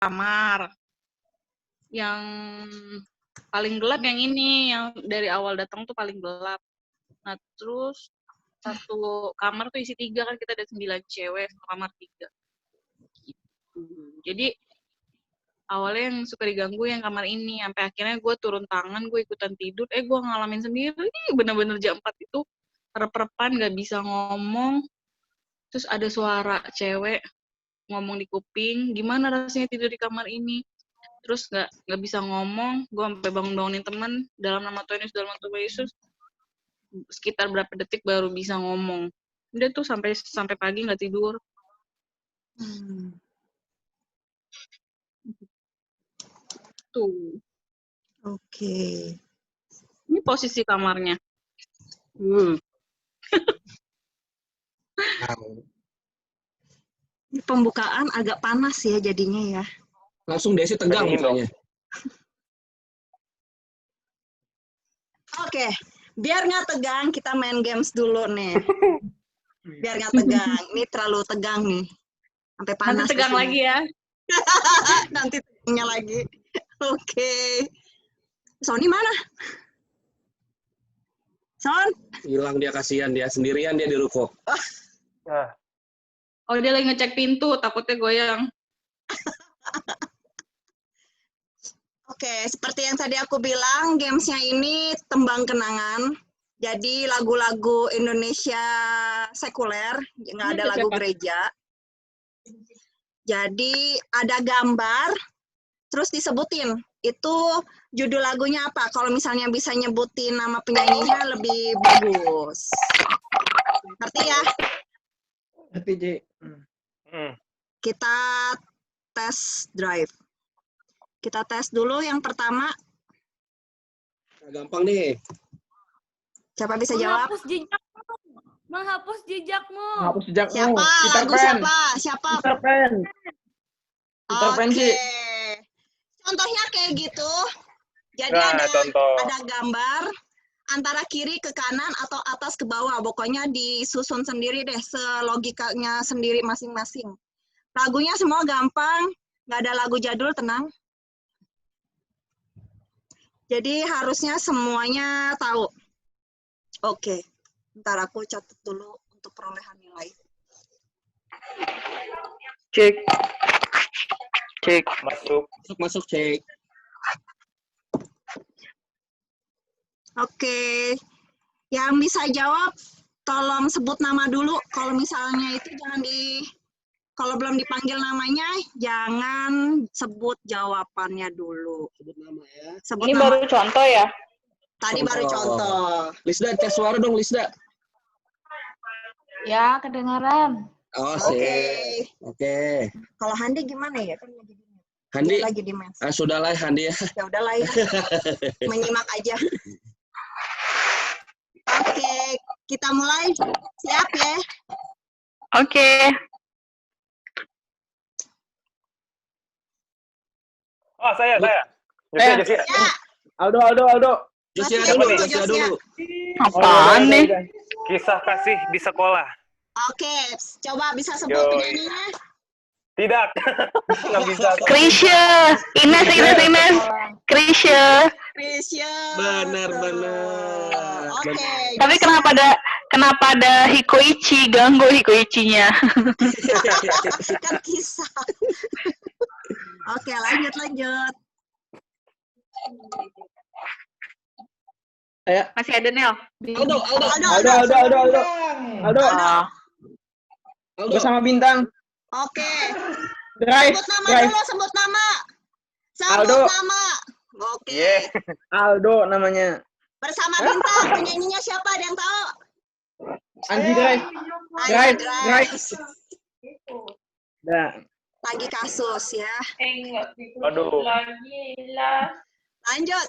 kamar. Yang paling gelap yang ini, yang dari awal datang tuh paling gelap. Nah, terus satu kamar tuh isi 3, kan kita ada 9 cewek, satu kamar 3. Gitu. Jadi, awalnya yang suka diganggu yang kamar ini, sampai akhirnya gue turun tangan, gue ikutan tidur, gue ngalamin sendiri, bener-bener jam 4 itu, rep-repan, gak bisa ngomong, terus ada suara cewek ngomong di kuping, gimana rasanya tidur di kamar ini, terus nggak bisa ngomong, gue sampai bangunin teman, dalam nama Tuhan Yesus, dalam nama Tuhan Yesus, sekitar berapa detik baru bisa ngomong. Udah tuh sampai pagi nggak tidur. Tuh. Oke. Ini posisi kamarnya. Pembukaan agak panas ya jadinya ya. Langsung Desi tegang mukanya. Oke, biar nggak tegang kita main games dulu nih. Biar nggak tegang. Ini terlalu tegang nih. Sampai panas. Nanti tegang lagi ya. Nanti tegangnya lagi. Oke. Sony mana? Son? Hilang dia, kasihan dia, sendirian dia di ruko. Oh, dia lagi ngecek pintu, takutnya goyang. Oke, seperti yang tadi aku bilang, gamesnya ini tembang kenangan. Jadi lagu-lagu Indonesia sekuler, nggak ada lagu gereja. Jadi ada gambar, terus disebutin. Itu judul lagunya apa? Kalau misalnya bisa nyebutin nama penyanyinya lebih bagus. Ngerti ya? Ngerti, Ji. Kita tes drive. Kita tes dulu yang pertama. Nah, gampang nih. Siapa bisa jawab? Menghapus jejakmu. Menghapus jejakmu. Siapa? Peter Lagu Pan. siapa? Peter Pan. Peter Pan, Ji. Contohnya kayak gitu. Jadi ada gambar antara kiri ke kanan atau atas ke bawah. Pokoknya disusun sendiri deh, selogikanya sendiri masing-masing. Lagunya semua gampang, nggak ada lagu jadul, tenang. Jadi harusnya semuanya tahu. Oke, ntar aku catat dulu untuk perolehan nilai. Cek. Masuk cek. Oke, yang bisa jawab tolong sebut nama dulu. Kalau misalnya itu kalau belum dipanggil namanya, jangan sebut jawabannya dulu. Sebut nama ya. Sebut Ini nama. baru contoh ya? Tadi baru contoh. Lisda, tes suara dong, Lisda. Ya, kedengaran. Oh, Oke. Kalau Handi gimana ya? Kan Handi, lagi di mes. sudahlah Handi ya. Ya udahlah ya. Menyimak aja. Oke, kita mulai. Siap ya? Oke. Oh, saya. Josia. Ya. Aldo. Josia Masih dulu, dulu, Josia Josia. dulu. Apaan nih? Kisah kasih di sekolah. Oke, coba bisa sebut Yoi. penyanyinya. Tidak. Nggak bisa. Krisya. Ines. Krisya. Benar. Oke. Tapi kenapa ada Hikoichi, ganggu Hikoichinya? Kan kisah. Oke, lanjut. Ayo. Masih ada, Nel. Aldo sama Bintang. Oke. Drive. Sebut nama. Aldo. Oke. Yeah. Aldo namanya. Bersama Bintang, penyanyinya siapa? Ada yang tahu? Anji Drive. Drive. Nah. Lagi kasus ya. Aduh. Lanjut.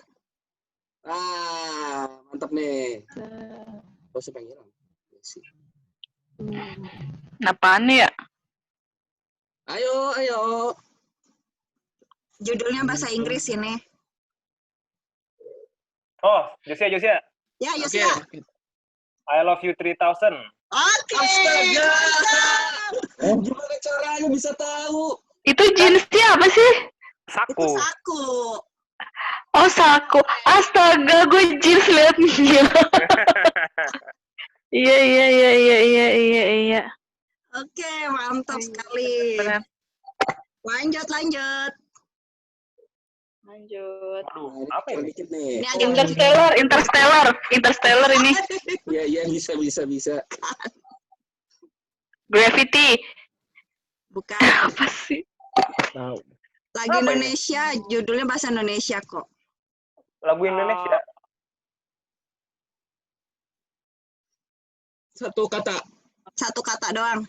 Mantap nih. Gak usah panggilan. Apaan nih ya? Ayo. Judulnya bahasa Inggris ini. Oh, Josia. Ya, Yosia. I love you 3000. Oke. Astaga. Gimana caranya bisa tahu? Itu jenisnya apa sih? Itu Saku. saku. Oh, saku. Astaga, gue jeans liatnya. Iya. Oke, mantap sekali. Benar. Lanjut. Aduh, apa ini? Dikit nih. Ini agak Interstellar ini. Iya, bisa. Gravity. bukan Apa sih? Tahu. lagu Apa ini? Indonesia, judulnya bahasa Indonesia kok. Lagu Indonesia. Satu kata. Satu kata doang.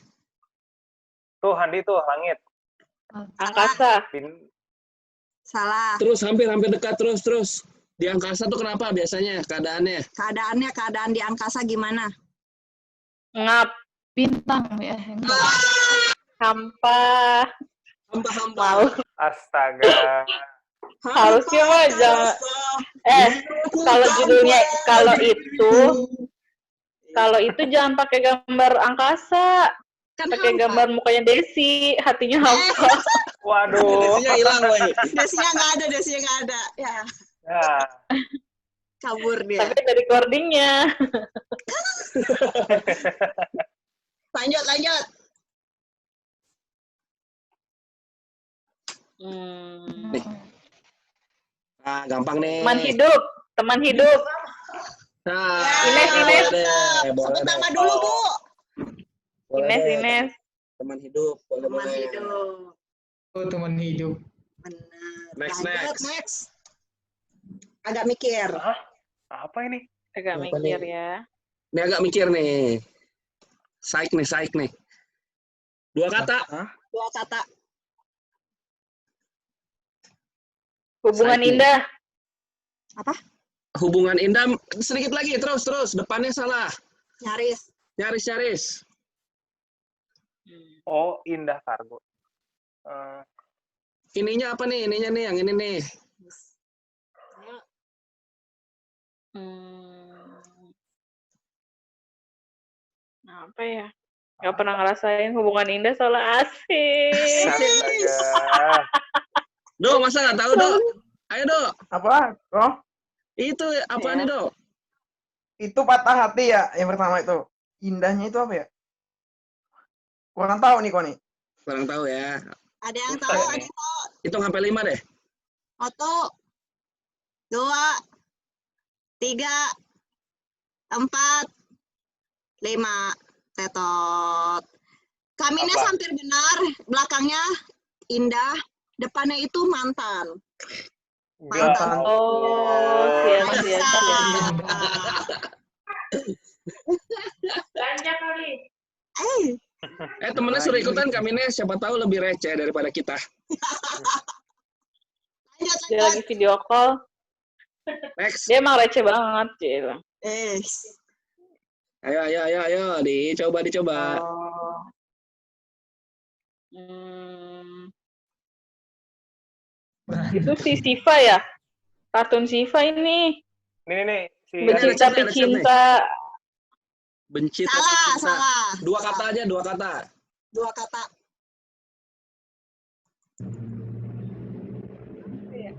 Tuh, Handi tuh, langit. Angkasa. Salah. Terus hampir dekat terus. Di angkasa tuh kenapa biasanya keadaannya? Keadaan di angkasa gimana? Ngap. Bintang ya. Sampah. Hampa. Astaga. Harusnya mah jangan. Kalau judulnya kalau itu jangan pakai gambar angkasa, Kan pakai hampa. gambar mukanya Desi, hatinya hampa. Waduh. Desinya hilang, woy. Desinya nggak ada. Ya, Nah, kabur dia. Tapi ada recordingnya. Lanjut. Nah, gampang nih. Teman hidup. Nah, Ines. boleh deh. Sebut nama dulu, Bu. Boleh deh. Ines. Teman hidup. Teman Boleh. hidup. Oh, teman hidup. Benar. Next. Next. Agak mikir. apa ini? Agak Apa mikir nih? ya. Ini agak mikir nih. Saik nih. Dua kata. Dua kata. Hubungan Saiki. indah. Hubungan indah. Sedikit lagi. Terus. Depannya salah. Nyaris. Nyaris. Oh, Indah Kargo. Ininya apa nih? Ininya nih. Yang ini nih. Apa ya? Gak pernah ngerasain hubungan indah soalnya asik. Astaga. Do, masa nggak tahu, Do? Ayo, Do. Apa? Oh, Itu apa Iya. nih, Do? itu patah hati ya yang pertama itu. Indahnya itu apa ya? Kurang tahu nih kok nih. Kurang tahu ya. Ada yang Susah tahu? ini. Ada yang tahu? Hitung sampai 5 deh. 1, 2, 3, 4, 5. Tetot. Kamines Apa? hampir benar. Belakangnya indah. Depannya itu mantan. Enggak. Oh, siap. Lanjut kali. Temennya suruh ikutan Kamines, siapa tahu lebih receh daripada kita. Lanjut. Dia lagi video call. Next. Dia emang receh banget, Cil. Ayo. Dicoba. Itu si Siva ya? Kartun Siva ini. Nih. Si Benci Ada tapi chat nih. cinta. Benci tapi cinta. Salah. Dua kata aja. Dua kata.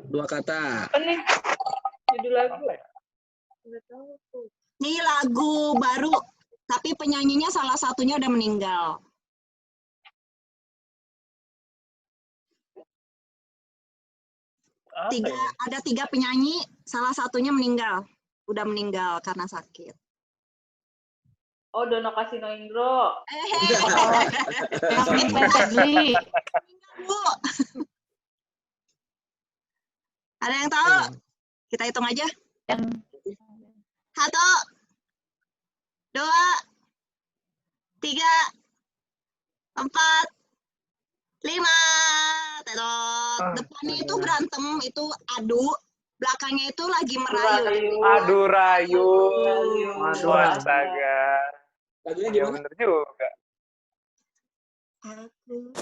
Dua kata. Apa nih? Judul lagu. Apa ya? Nggak tahu tuh. Ini lagu baru, tapi penyanyinya salah satunya udah meninggal. Apa ini? Ada 3 penyanyi, salah satunya meninggal. Udah meninggal karena sakit. Oh, Dono Kasino Indro. Fadli. Bu. Ada yang tahu? Kita hitung aja. 1, 2, 3, 4, 5. Tetot. Depannya itu berantem, itu adu. Belakangnya itu lagi merayu. Aduh, Rayu. Aduh. Astaga. Lagunya Iya gimana? bener juga. Aku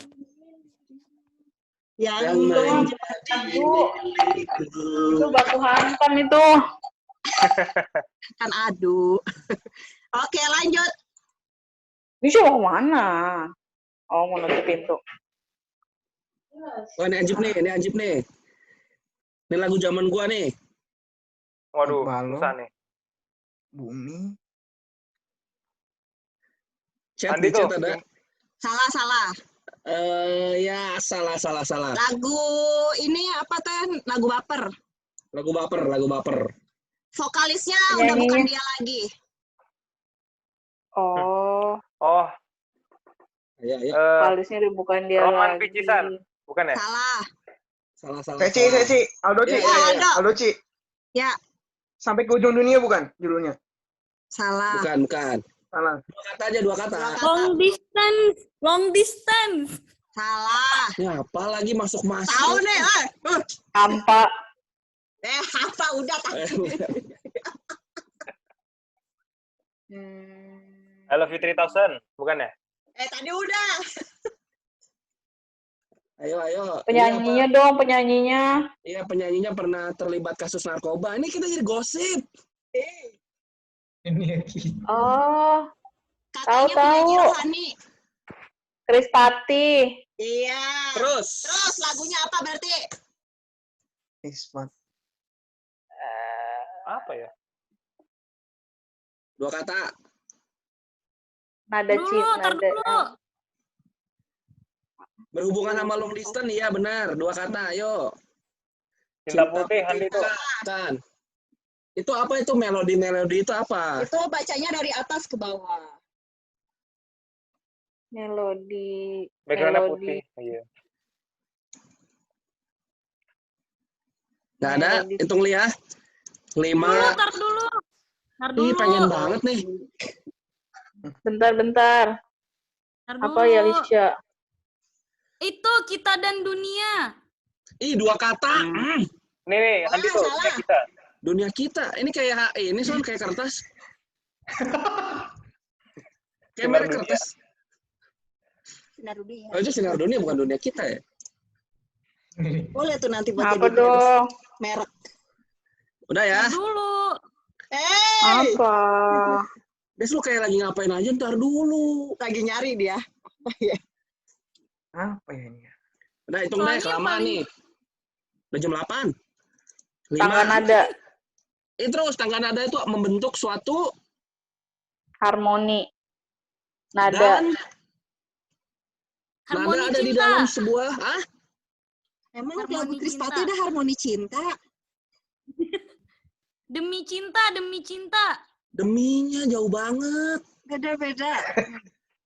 yang Yang menjadi milikku. Itu baku hantam itu. Kan adu. Oke, lanjut. Bisa mau mana? Oh, mau nutup pintu. Oh, ini Anjib nih, ini Anjib nih. Ini lagu zaman gua nih. Waduh, Balon. susah nih. Bumi. Chat Andi di chat tuh. ada. Salah. Ya salah. Lagu ini apa teh? Lagu baper. Lagu baper. Vokalisnya udah Penyanyinya. bukan dia lagi. Oh, Oh, Ya. vokalisnya udah bukan dia Roman lagi. Picisan. Bukan ya? Salah. Salah. Ceci. Aldo Ci. Ya. Aldo Ci. Ya, Sampai ke ujung dunia bukan judulnya? salah. Bukan. Salah. Dua kata. Long distance. Salah. Ya, apa lagi masuk. Tahu nih, Hampa. apa udah tadi. I Love You 3000. Bukan ya? Tadi udah. Ayo. Penyanyinya dong, penyanyinya. Iya, penyanyinya pernah terlibat kasus narkoba. Ini kita jadi gosip. Oh, Katanya Tahu. penyanyi rohani. Krispati. Iya. Terus. Terus lagunya apa berarti? Ismat. Apa ya? Dua kata. Nada cinta. Berhubungan sama long distance, iya benar. Dua kata, ayo. Cinta Putih, Andi tuh. Kan. Itu apa itu melodi itu apa? Itu bacanya dari atas ke bawah. Melodi. Backgroundnya putih. Iya. Nggak ada, Melodi. hitung li ya. 5. Tar dulu. Ih, pengen banget nih. Bentar. Tar Apa ya, dulu. Lisha? Itu Kita dan Dunia. Ih, dua kata. Nih, Andi tuh. salah. Punya kita. Dunia kita. Ini kayak ini soal kayak kertas. Kayak Sinar merek dunia. kertas. Sinar dunia. Oh, itu sinar dunia bukan dunia kita ya? Boleh tuh nanti buat Apa jadi dong? merek. Udah ya. Tar dulu. Apa? Des, lu kayak lagi ngapain aja, ntar dulu. Lagi nyari dia. Apa ya ini? Udah, hitung deh, Soalnya kelamaan paling- nih. Udah jam 8. Tangga 5. nada. Terus, tangga nada itu membentuk suatu Harmoni. Nada. dan Harmoni nada ada di cinta. dalam sebuah, Emang Harmoni lagu Krispati cinta. ada harmoni cinta? Demi cinta. deminya jauh banget. Beda-beda.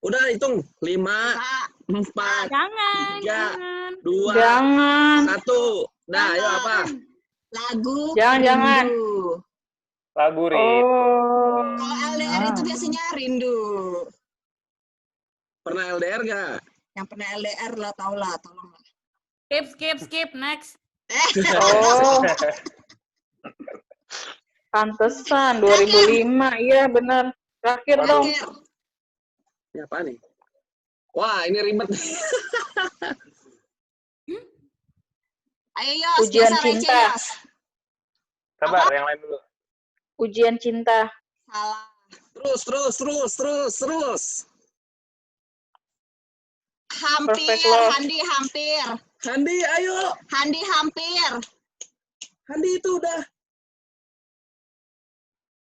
Udah, hitung. 5, Pak, 4, Jangan. 2, Jangan. 1. Nah, ayo apa? lagu Jangan. Rindu. Lagu Rindu. Oh. Kalau LDR itu biasanya rindu. Pernah LDR gak? Yang pernah LDR lo tau lah, tolong lah. Skip. Next. Oh. Pantesan 2005. Iya, benar. Terakhir dong. Terakhir. Ini apa nih? Wah, ini ribet. Ayo Yos, Ujian biasa receh cinta. Yos. Sabar, yang lain dulu. Ujian cinta. Salah. Terus. Hampir, Perfect love. Handi hampir. Handi, ayo. Handi hampir. Handi itu udah.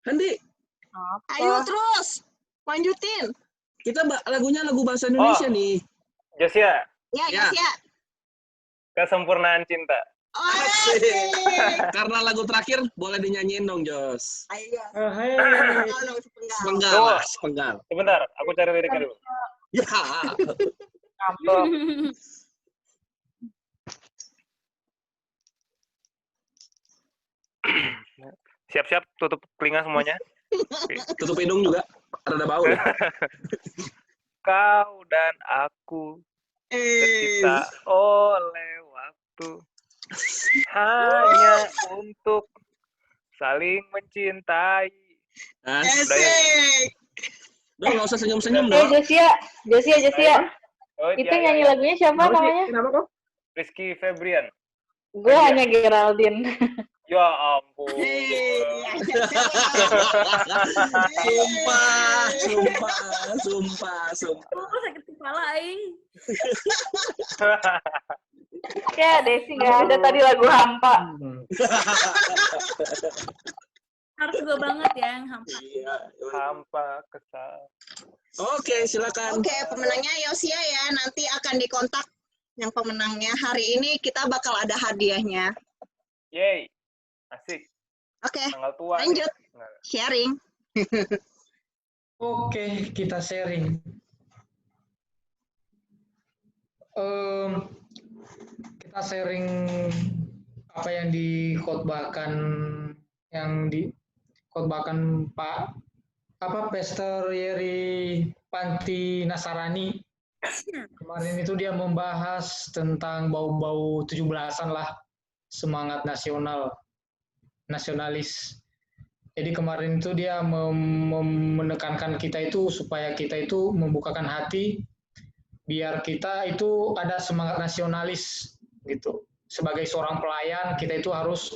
Handi, Ayo terus. Lanjutin. kita lagunya lagu bahasa Indonesia Oh. nih. Josia, Ya, Ya. Yos ya. Kesempurnaan cinta. Oh, Asik. asik. Karena lagu terakhir boleh dinyanyiin dong, Jos. Ayo Yos. Sepenggal. Sepenggal. Sebentar, aku cari liriknya dulu. Ya. Ngambek. Siap-siap, tutup telinga semuanya. Tutup hidung juga. Rada bau deh. Kau dan aku tercipta oleh waktu hanya untuk saling mencintai. Asik. Udah, nggak usah senyum-senyum Eh, dong. Josia. Oh, Itu nyanyi lagunya siapa namanya? Kenapa kok? Rizky Febrian. Gue hanya Geraldine. Ya ampun. Sumpah. Kok sakit kepala aing? Ya, Desi nggak ada tadi lagu hampa. Harus gue banget ya yang hampa. Iya. Hampa kesal. Oke, silakan. Oke, pemenangnya Yosia ya. Nanti akan dikontak yang pemenangnya. Hari ini kita bakal ada hadiahnya. Yeay. Asik. Oke, Tanggal tua. lanjut. Nah, Sharing. Oke, kita sharing. Kita sharing apa yang dikotbahkan Pak Pastor Yeri Panti Nasarani. Kemarin itu dia membahas tentang bau-bau 17-an lah, semangat nasionalis. Jadi kemarin itu dia menekankan kita itu supaya kita itu membukakan hati biar kita itu ada semangat nasionalis gitu. Sebagai seorang pelayan kita itu harus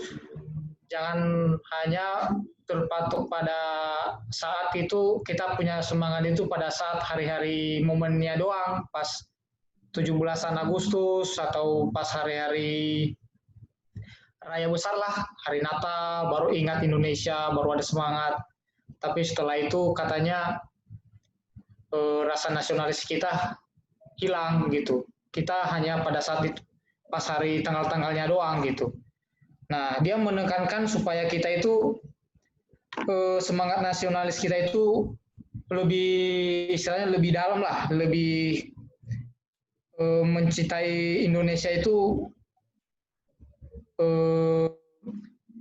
jangan hanya terpatok pada saat itu kita punya semangat itu pada saat hari-hari momennya doang, pas 17-an Agustus atau pas hari-hari raya besar lah, hari Natal, baru ingat Indonesia, baru ada semangat. Tapi setelah itu katanya rasa nasionalis kita hilang gitu. Kita hanya pada saat itu, pas hari tanggal-tanggalnya doang gitu. Nah, dia menekankan supaya kita itu semangat nasionalis kita itu lebih, istilahnya lebih dalam lah, lebih mencintai Indonesia itu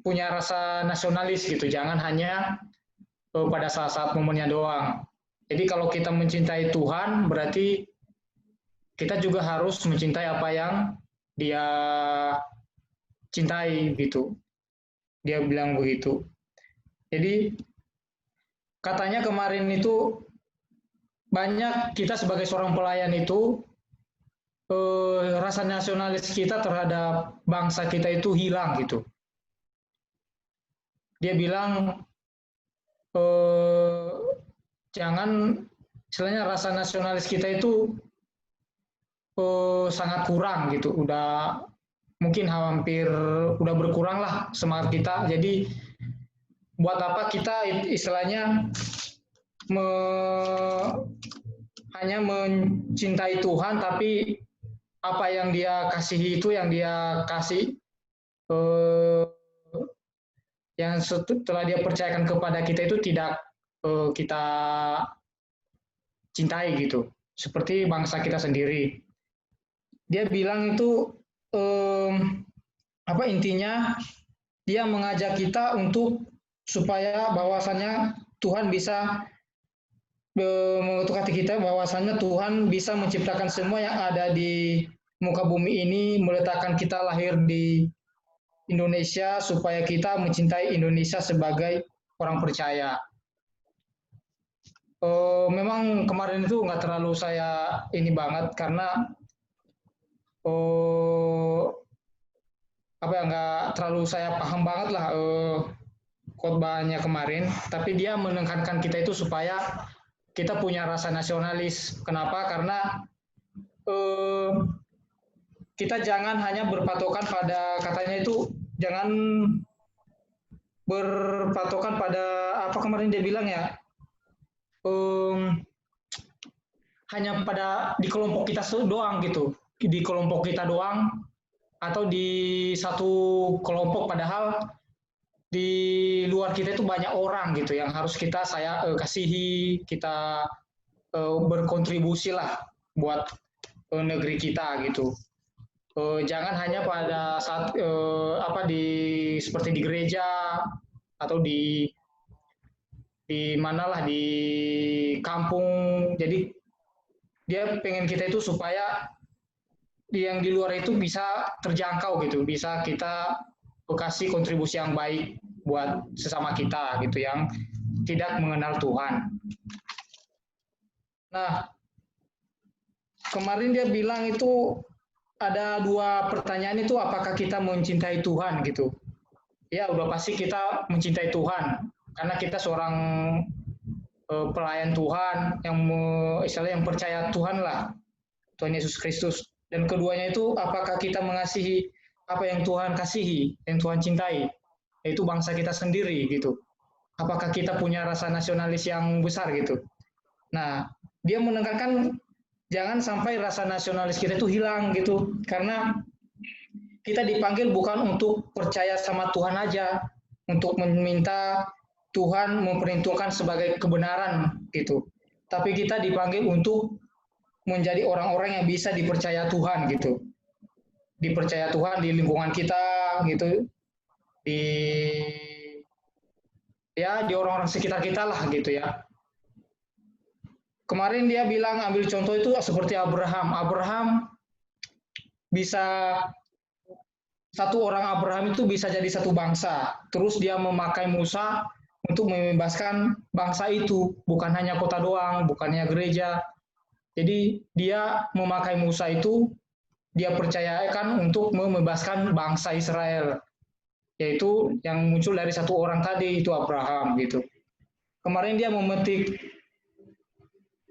punya rasa nasionalis gitu, jangan hanya pada saat-saat momennya doang. Jadi kalau kita mencintai Tuhan, berarti kita juga harus mencintai apa yang Dia cintai gitu. Dia bilang begitu. Jadi katanya kemarin itu banyak kita sebagai seorang pelayan itu rasa nasionalis kita terhadap bangsa kita itu hilang gitu. Dia bilang jangan, istilahnya rasa nasionalis kita itu sangat kurang gitu, udah mungkin hampir udah berkurang lah semangat kita. Jadi buat apa kita istilahnya hanya mencintai Tuhan, tapi apa yang Dia kasihi itu yang Dia kasih, yang setelah Dia percayakan kepada kita itu tidak kita cintai gitu, seperti bangsa kita sendiri. Dia bilang itu apa intinya, dia mengajak kita untuk supaya bahwasannya Tuhan bisa mengetuk hati kita, bahwasannya Tuhan bisa menciptakan semua yang ada di muka bumi ini, meletakkan kita lahir di Indonesia supaya kita mencintai Indonesia sebagai orang percaya. Memang kemarin itu nggak terlalu saya ini banget karena nggak terlalu saya paham banget lah khotbahnya kemarin, tapi dia menekankan kita itu supaya kita punya rasa nasionalis. Kenapa? Karena kita jangan hanya berpatokan pada, katanya itu jangan berpatokan pada apa kemarin dia bilang ya, hanya pada di kelompok kita doang gitu, di kelompok kita doang atau di satu kelompok, padahal di luar kita itu banyak orang gitu yang harus kita kasihi, kita berkontribusi lah buat negeri kita gitu. Jangan hanya pada saat seperti di gereja atau di manalah di kampung. Jadi dia pengen kita itu supaya yang di luar itu bisa terjangkau gitu, bisa kita kasih kontribusi yang baik buat sesama kita gitu yang tidak mengenal Tuhan. Nah, kemarin dia bilang itu ada 2 pertanyaan itu, apakah kita mencintai Tuhan gitu. Ya udah pasti kita mencintai Tuhan karena kita seorang pelayan Tuhan yang istilahnya yang percaya Tuhan lah, Tuhan Yesus Kristus. Dan keduanya itu apakah kita mengasihi apa yang Tuhan kasihi, yang Tuhan cintai, yaitu bangsa kita sendiri gitu. Apakah kita punya rasa nasionalis yang besar gitu. Nah, dia menekankan jangan sampai rasa nasionalis kita itu hilang gitu, karena kita dipanggil bukan untuk percaya sama Tuhan aja, untuk meminta Tuhan memperhitungkan sebagai kebenaran gitu. Tapi kita dipanggil untuk menjadi orang-orang yang bisa dipercaya Tuhan gitu. Dipercaya Tuhan di lingkungan kita gitu. Di orang-orang sekitar kita lah gitu ya. Kemarin dia bilang ambil contoh itu seperti Abraham. Abraham bisa satu orang Abraham itu bisa jadi satu bangsa. Terus dia memakai Musa untuk membebaskan bangsa itu, bukan hanya kota doang, bukannya gereja. Jadi dia memakai Musa itu, dia percayakan untuk membebaskan bangsa Israel, yaitu yang muncul dari satu orang tadi, itu Abraham gitu. Kemarin dia memetik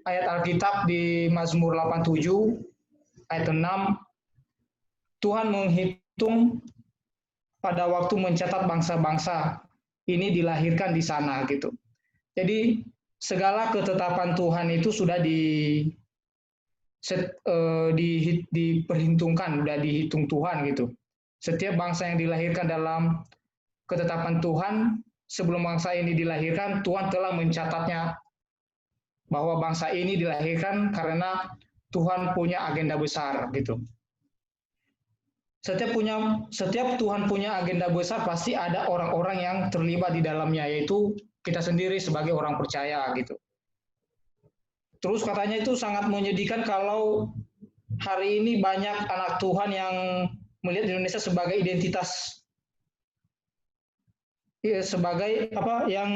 ayat Alkitab di Mazmur 87, ayat 6, Tuhan menghitung pada waktu mencatat bangsa-bangsa, ini dilahirkan di sana gitu. Jadi segala ketetapan Tuhan itu sudah diperhitungkan, sudah dihitung Tuhan gitu. Setiap bangsa yang dilahirkan dalam ketetapan Tuhan, sebelum bangsa ini dilahirkan, Tuhan telah mencatatnya bahwa bangsa ini dilahirkan karena Tuhan punya agenda besar gitu. Setiap Tuhan punya agenda besar, pasti ada orang-orang yang terlibat di dalamnya, yaitu kita sendiri sebagai orang percaya gitu. Terus katanya itu sangat menyedihkan kalau hari ini banyak anak Tuhan yang melihat Indonesia sebagai identitas, ya, sebagai apa yang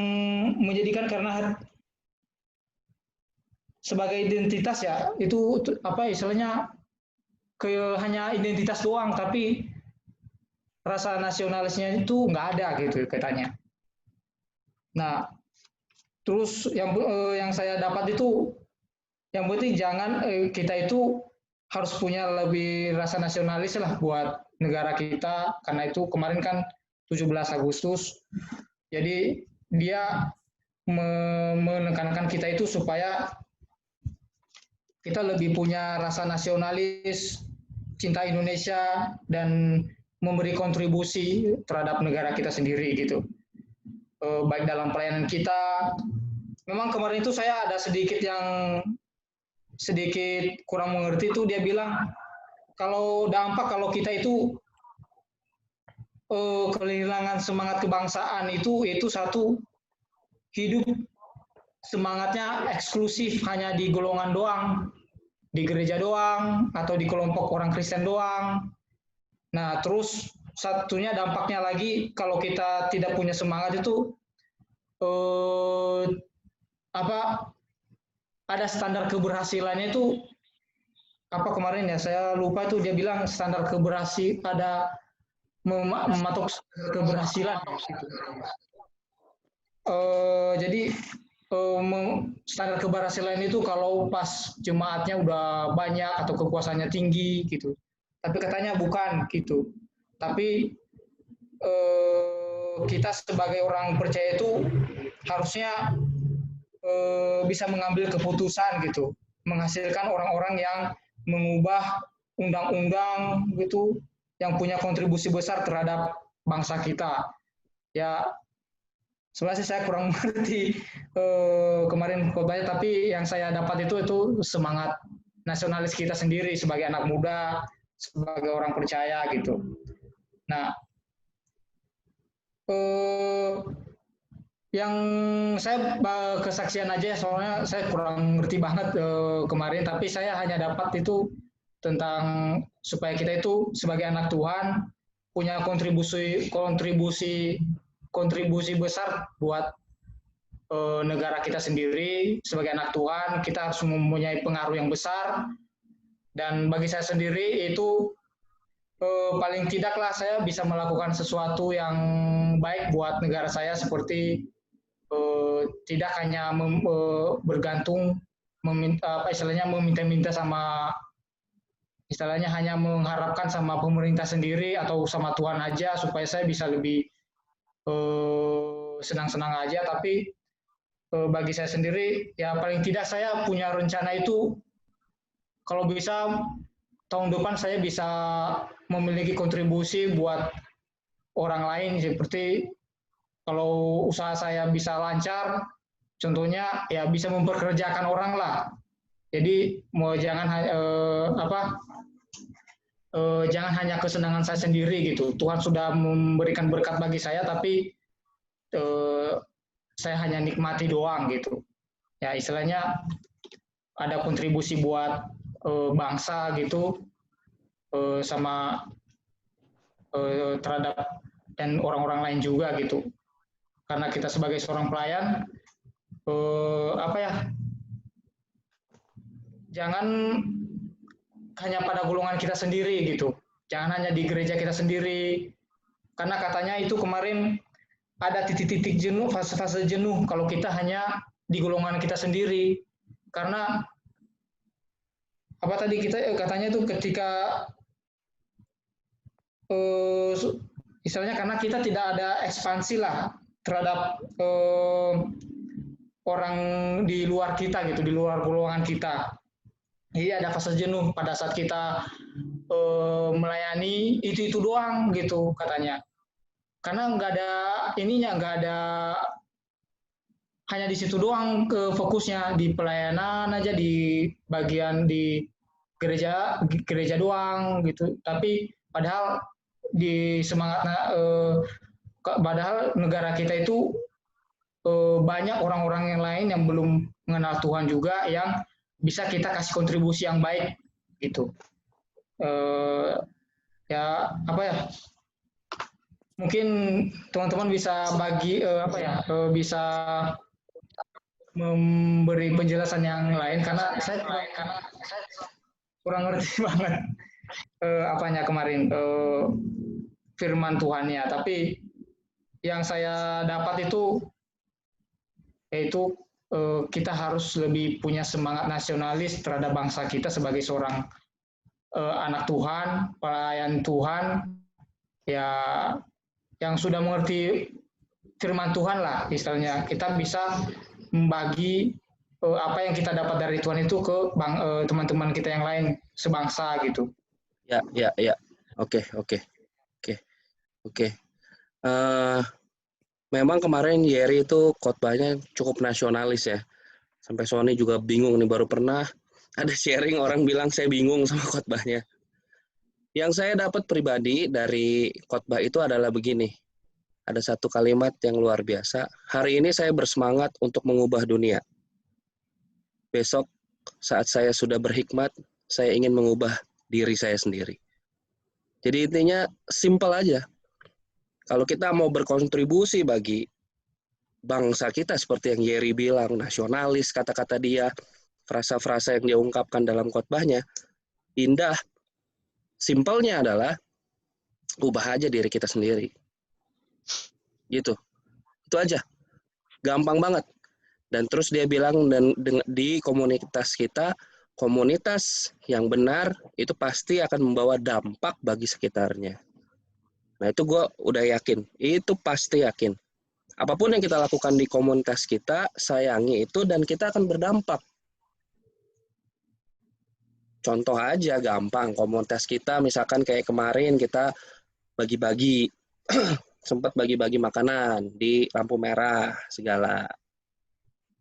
menyedihkan karena sebagai identitas ya itu apa istilahnya hanya identitas doang, tapi rasa nasionalisnya itu nggak ada gitu katanya. Nah, terus yang saya dapat itu yang penting jangan kita itu harus punya lebih rasa nasionalis lah buat negara kita, karena itu kemarin kan 17 Agustus. Jadi dia menekankan kita itu supaya kita lebih punya rasa nasionalis, cinta Indonesia, dan memberi kontribusi terhadap negara kita sendiri gitu. Baik dalam pelayanan kita. Memang kemarin itu saya ada sedikit kurang mengerti itu, dia bilang kalau kita itu kehilangan semangat kebangsaan itu satu, hidup semangatnya eksklusif hanya di golongan doang, di gereja doang, atau di kelompok orang Kristen doang. Nah, terus satunya dampaknya lagi kalau kita tidak punya semangat itu ada standar keberhasilannya itu apa kemarin ya, saya lupa itu, dia bilang standar keberhasilan, ada mematok keberhasilan gitu. Jadi standar keberhasilan itu kalau pas jemaatnya udah banyak atau kekuasaannya tinggi gitu. Tapi katanya bukan gitu. Tapi kita sebagai orang percaya itu harusnya bisa mengambil keputusan gitu, menghasilkan orang-orang yang mengubah undang-undang gitu, yang punya kontribusi besar terhadap bangsa kita. Ya, sebenarnya saya kurang mengerti kemarin khotbahnya, tapi yang saya dapat itu semangat nasionalis kita sendiri sebagai anak muda, sebagai orang percaya gitu. Nah, yang saya kesaksian aja, soalnya saya kurang ngerti banget kemarin, tapi saya hanya dapat itu tentang supaya kita itu sebagai anak Tuhan punya kontribusi besar buat negara kita sendiri. Sebagai anak Tuhan kita harus mempunyai pengaruh yang besar, dan bagi saya sendiri itu paling tidaklah saya bisa melakukan sesuatu yang baik buat negara saya, seperti tidak hanya bergantung meminta-minta sama istilahnya hanya mengharapkan sama pemerintah sendiri atau sama Tuhan aja supaya saya bisa lebih senang-senang aja, tapi bagi saya sendiri ya paling tidak saya punya rencana itu kalau bisa tahun depan saya bisa memiliki kontribusi buat orang lain, seperti kalau usaha saya bisa lancar, contohnya ya bisa memperkerjakan orang lah. Jadi mau jangan jangan hanya kesenangan saya sendiri gitu. Tuhan sudah memberikan berkat bagi saya, tapi saya hanya nikmati doang gitu. Ya istilahnya ada kontribusi buat bangsa gitu, sama terhadap dan orang-orang lain juga gitu. Karena kita sebagai seorang pelayan, jangan hanya pada golongan kita sendiri gitu. Jangan hanya di gereja kita sendiri. Karena katanya itu kemarin ada titik-titik jenuh, fase-fase jenuh kalau kita hanya di golongan kita sendiri. Karena apa tadi kita katanya itu ketika misalnya karena kita tidak ada ekspansi lah terhadap orang di luar kita gitu, di luar golongan kita. Jadi ada fase jenuh pada saat kita melayani itu doang gitu katanya. Karena nggak ada ininya, nggak ada hanya di situ doang ke fokusnya di pelayanan aja, di bagian di gereja doang gitu. Tapi padahal di padahal negara kita itu banyak orang-orang yang lain yang belum mengenal Tuhan juga yang bisa kita kasih kontribusi yang baik gitu. Mungkin teman-teman bisa bagi bisa memberi penjelasan yang lain karena saya kurang ngerti banget kemarin firman Tuhannya. Tapi yang saya dapat itu yaitu kita harus lebih punya semangat nasionalis terhadap bangsa kita sebagai seorang anak Tuhan, pelayan Tuhan, ya yang sudah mengerti firman Tuhan lah istilahnya. Kita bisa membagi apa yang kita dapat dari Tuhan itu ke teman-teman kita yang lain sebangsa gitu. Ya. Oke. Memang kemarin Yeri itu khotbahnya cukup nasionalis ya. Sampai Sony juga bingung nih, baru pernah ada sharing orang bilang saya bingung sama khotbahnya. Yang saya dapat pribadi dari khotbah itu adalah begini. Ada satu kalimat yang luar biasa. Hari ini saya bersemangat untuk mengubah dunia. Besok saat saya sudah berhikmat, saya ingin mengubah diri saya sendiri. Jadi intinya simpel aja. Kalau kita mau berkontribusi bagi bangsa kita seperti yang Yeri bilang, nasionalis, kata-kata dia, frasa-frasa yang dia ungkapkan dalam khotbahnya, indah. Simpelnya adalah ubah aja diri kita sendiri. Gitu. Itu aja. Gampang banget. Dan terus dia bilang di komunitas kita, komunitas yang benar itu pasti akan membawa dampak bagi sekitarnya. Nah itu gue udah yakin, itu pasti yakin. Apapun yang kita lakukan di komunitas kita, sayangi itu dan kita akan berdampak. Contoh aja gampang, komunitas kita misalkan kayak kemarin kita bagi-bagi, sempat bagi-bagi makanan di lampu merah segala.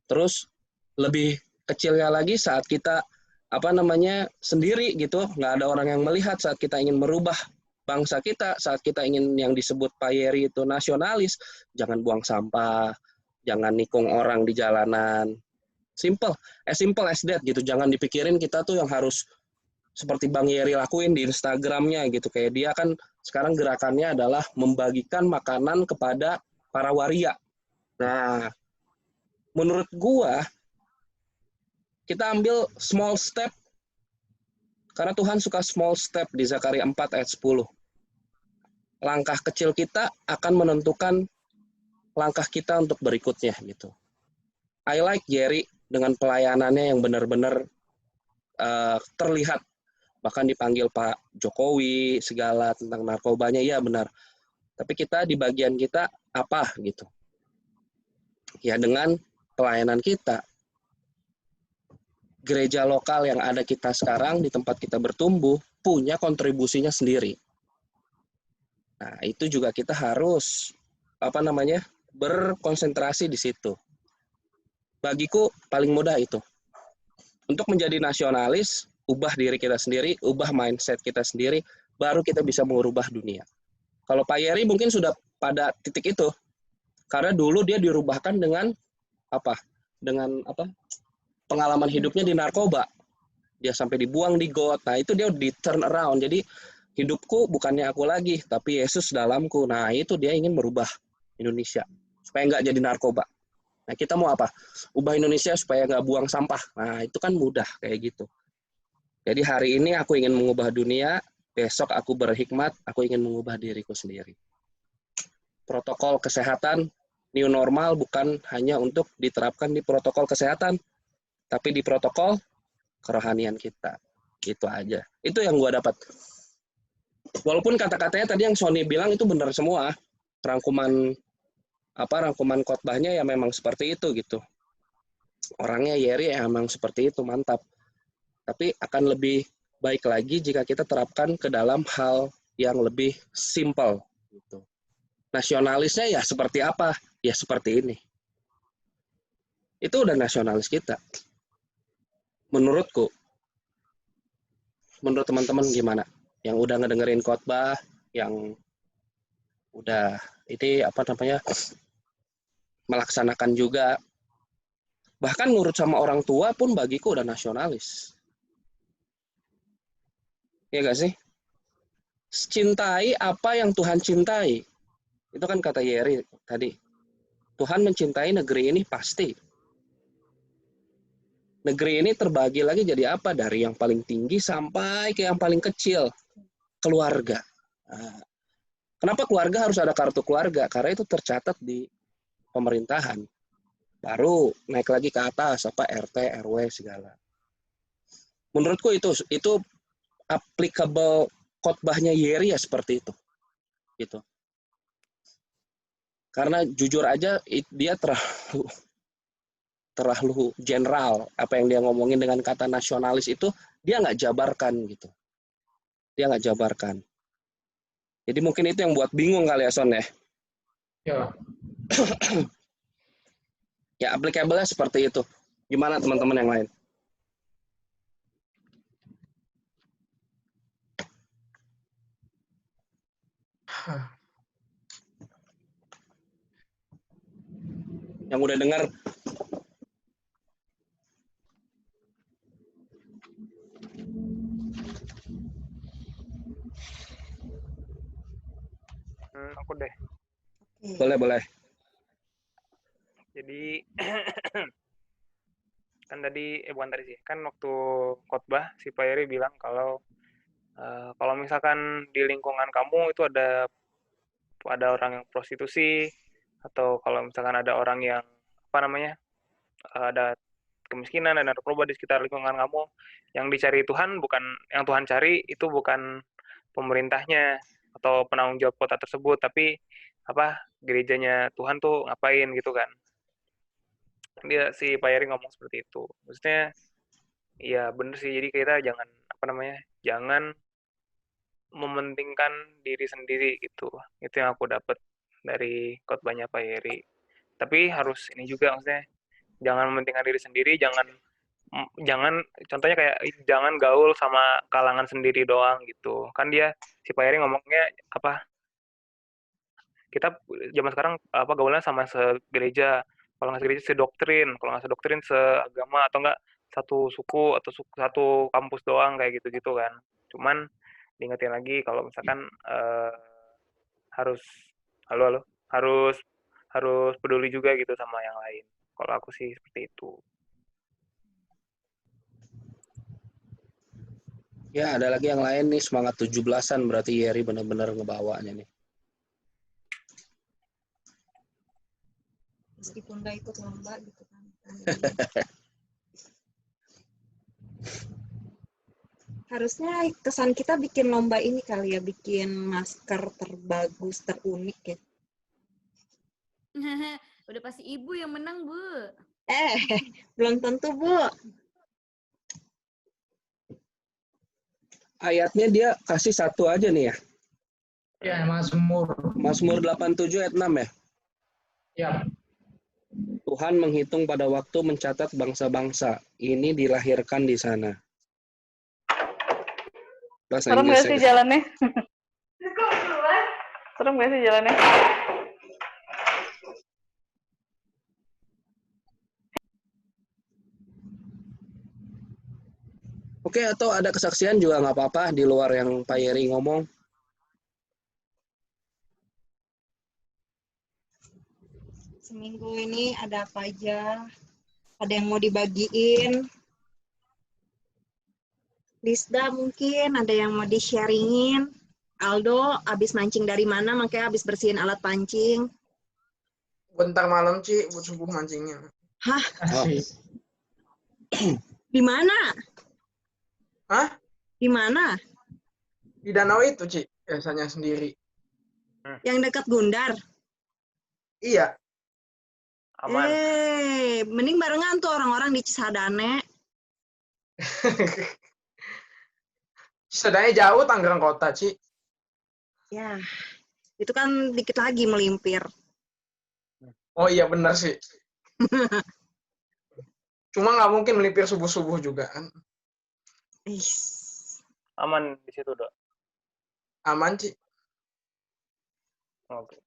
Terus lebih kecilnya lagi saat kita sendiri gitu, nggak ada orang yang melihat saat kita ingin merubah bangsa kita, saat kita ingin yang disebut Pak Yeri itu nasionalis, jangan buang sampah, jangan nikung orang di jalanan. Simple as that gitu. Jangan dipikirin kita tuh yang harus seperti Bang Yeri lakuin di Instagramnya gitu. Kayak dia kan sekarang gerakannya adalah membagikan makanan kepada para waria. Nah, menurut gua kita ambil small step karena Tuhan suka small step di Zakaria 4 ayat 10. Langkah kecil kita akan menentukan langkah kita untuk berikutnya gitu. I like Jerry dengan pelayanannya yang benar-benar terlihat Bahkan dipanggil Pak Jokowi segala tentang narkobanya, iya benar. Tapi kita di bagian kita apa gitu? Ya dengan pelayanan kita. Gereja lokal yang ada kita sekarang di tempat kita bertumbuh punya kontribusinya sendiri. Nah, itu juga kita harus berkonsentrasi di situ. Bagiku paling mudah itu. Untuk menjadi nasionalis, ubah diri kita sendiri, ubah mindset kita sendiri, baru kita bisa mengubah dunia. Kalau Pak Yeri mungkin sudah pada titik itu. Karena dulu dia dirubahkan dengan pengalaman hidupnya di narkoba. Dia sampai dibuang di got. Nah, itu dia di turn around. Jadi, hidupku bukannya aku lagi, tapi Yesus dalamku. Nah, itu dia ingin merubah Indonesia. Supaya nggak jadi narkoba. Nah, kita mau apa? Ubah Indonesia supaya nggak buang sampah. Nah, itu kan mudah kayak gitu. Jadi, hari ini aku ingin mengubah dunia. Besok aku berhikmat, aku ingin mengubah diriku sendiri. Protokol kesehatan, new normal bukan hanya untuk diterapkan di protokol kesehatan, tapi di protokol kerohanian kita. Itu aja. Itu yang gue dapat. Walaupun kata-katanya tadi yang Sony bilang itu benar semua. Rangkuman khotbahnya ya memang seperti itu gitu. Orangnya Yeri ya memang seperti itu, mantap. Tapi akan lebih baik lagi jika kita terapkan ke dalam hal yang lebih simple gitu. Nasionalisnya ya seperti apa? Ya seperti ini. Itu udah nasionalis kita. Menurutku, menurut teman-teman gimana? Yang udah ngedengerin khotbah, yang udah melaksanakan juga, bahkan nurut sama orang tua pun bagiku udah nasionalis. Ya gak sih? Cintai apa yang Tuhan cintai. Itu kan kata Yeri tadi. Tuhan mencintai negeri ini pasti. Negeri ini terbagi lagi jadi apa? Dari yang paling tinggi sampai ke yang paling kecil. Keluarga. Nah, kenapa keluarga harus ada kartu keluarga? Karena itu tercatat di pemerintahan. Baru naik lagi ke atas, RT, RW, segala. Menurutku itu applicable khotbahnya Yeri ya seperti itu. Gitu. Karena jujur aja dia terlalu general, apa yang dia ngomongin dengan kata nasionalis itu dia nggak jabarkan gitu. Dia nggak jabarkan. Jadi mungkin itu yang buat bingung kali ya Son ya. Ya. Ya applicable-nya seperti itu. Gimana teman-teman yang lain? Yang udah dengar aku deh. boleh. Jadi kan tadi bukan tadi sih, kan waktu khotbah si Pak Yeri bilang kalau misalkan di lingkungan kamu itu ada orang yang prostitusi, atau kalau misalkan ada orang yang ada kemiskinan dan narkoba di sekitar lingkungan kamu, yang dicari Tuhan bukan, yang Tuhan cari itu bukan pemerintahnya atau penanggung jawab kota tersebut, tapi gerejanya Tuhan tuh ngapain gitu kan. Dia si Pak Yeri ngomong seperti itu. Maksudnya ya bener sih, jadi kita jangan mementingkan diri sendiri gitu. Itu yang aku dapat dari khotbahnya Pak Yeri. Tapi harus ini juga, maksudnya jangan mementingkan diri sendiri, jangan contohnya kayak jangan gaul sama kalangan sendiri doang gitu. Kan si Pak Yeri ngomongnya kita zaman sekarang gaulnya sama segereja, kalau nggak segereja sedoktrin, kalau nggak sedoktrin seagama, atau enggak satu suku atau satu kampus doang kayak gitu kan. Cuman diingetin lagi kalau misalkan harus harus peduli juga gitu sama yang lain. Kalau aku sih seperti itu. Ya, ada lagi yang lain nih, semangat 17-an berarti Yeri benar-benar ngebawanya nih. Meskipun nggak ikut lomba gitu kan. Harusnya kesan kita bikin lomba ini kali ya, bikin masker terbagus, terunik ya. Udah pasti ibu yang menang, Bu. Belum tentu, Bu. Ayatnya dia kasih satu aja nih ya. Ya, Mazmur. Mazmur 87 ayat 6 ya. Ya. Tuhan menghitung pada waktu mencatat bangsa-bangsa. Ini dilahirkan di sana. Bahasa Serem Inggris gak sih jalannya? Serem gak sih jalannya? Oke, atau ada kesaksian juga nggak apa-apa di luar yang Pak Yeri ngomong. Seminggu ini ada apa aja? Ada yang mau dibagiin? Lisda mungkin ada yang mau di-sharingin? Aldo abis mancing dari mana? Makanya abis bersihin alat pancing. Bentar malam, Ci, buat subuh mancingnya. Hah? Asik. Di mana? Hah? Di mana? Di danau itu, Ci, biasanya sendiri. Yang dekat Gundar? Iya. Aman. Mending barengan tuh orang-orang di Cisadane. Cisadane jauh, Tangerang Kota, Ci. Ya, itu kan dikit lagi melimpir. Oh iya, benar sih. Cuma nggak mungkin melimpir subuh-subuh juga kan. Aman di situ, Dok. Aman, Ci. Oke.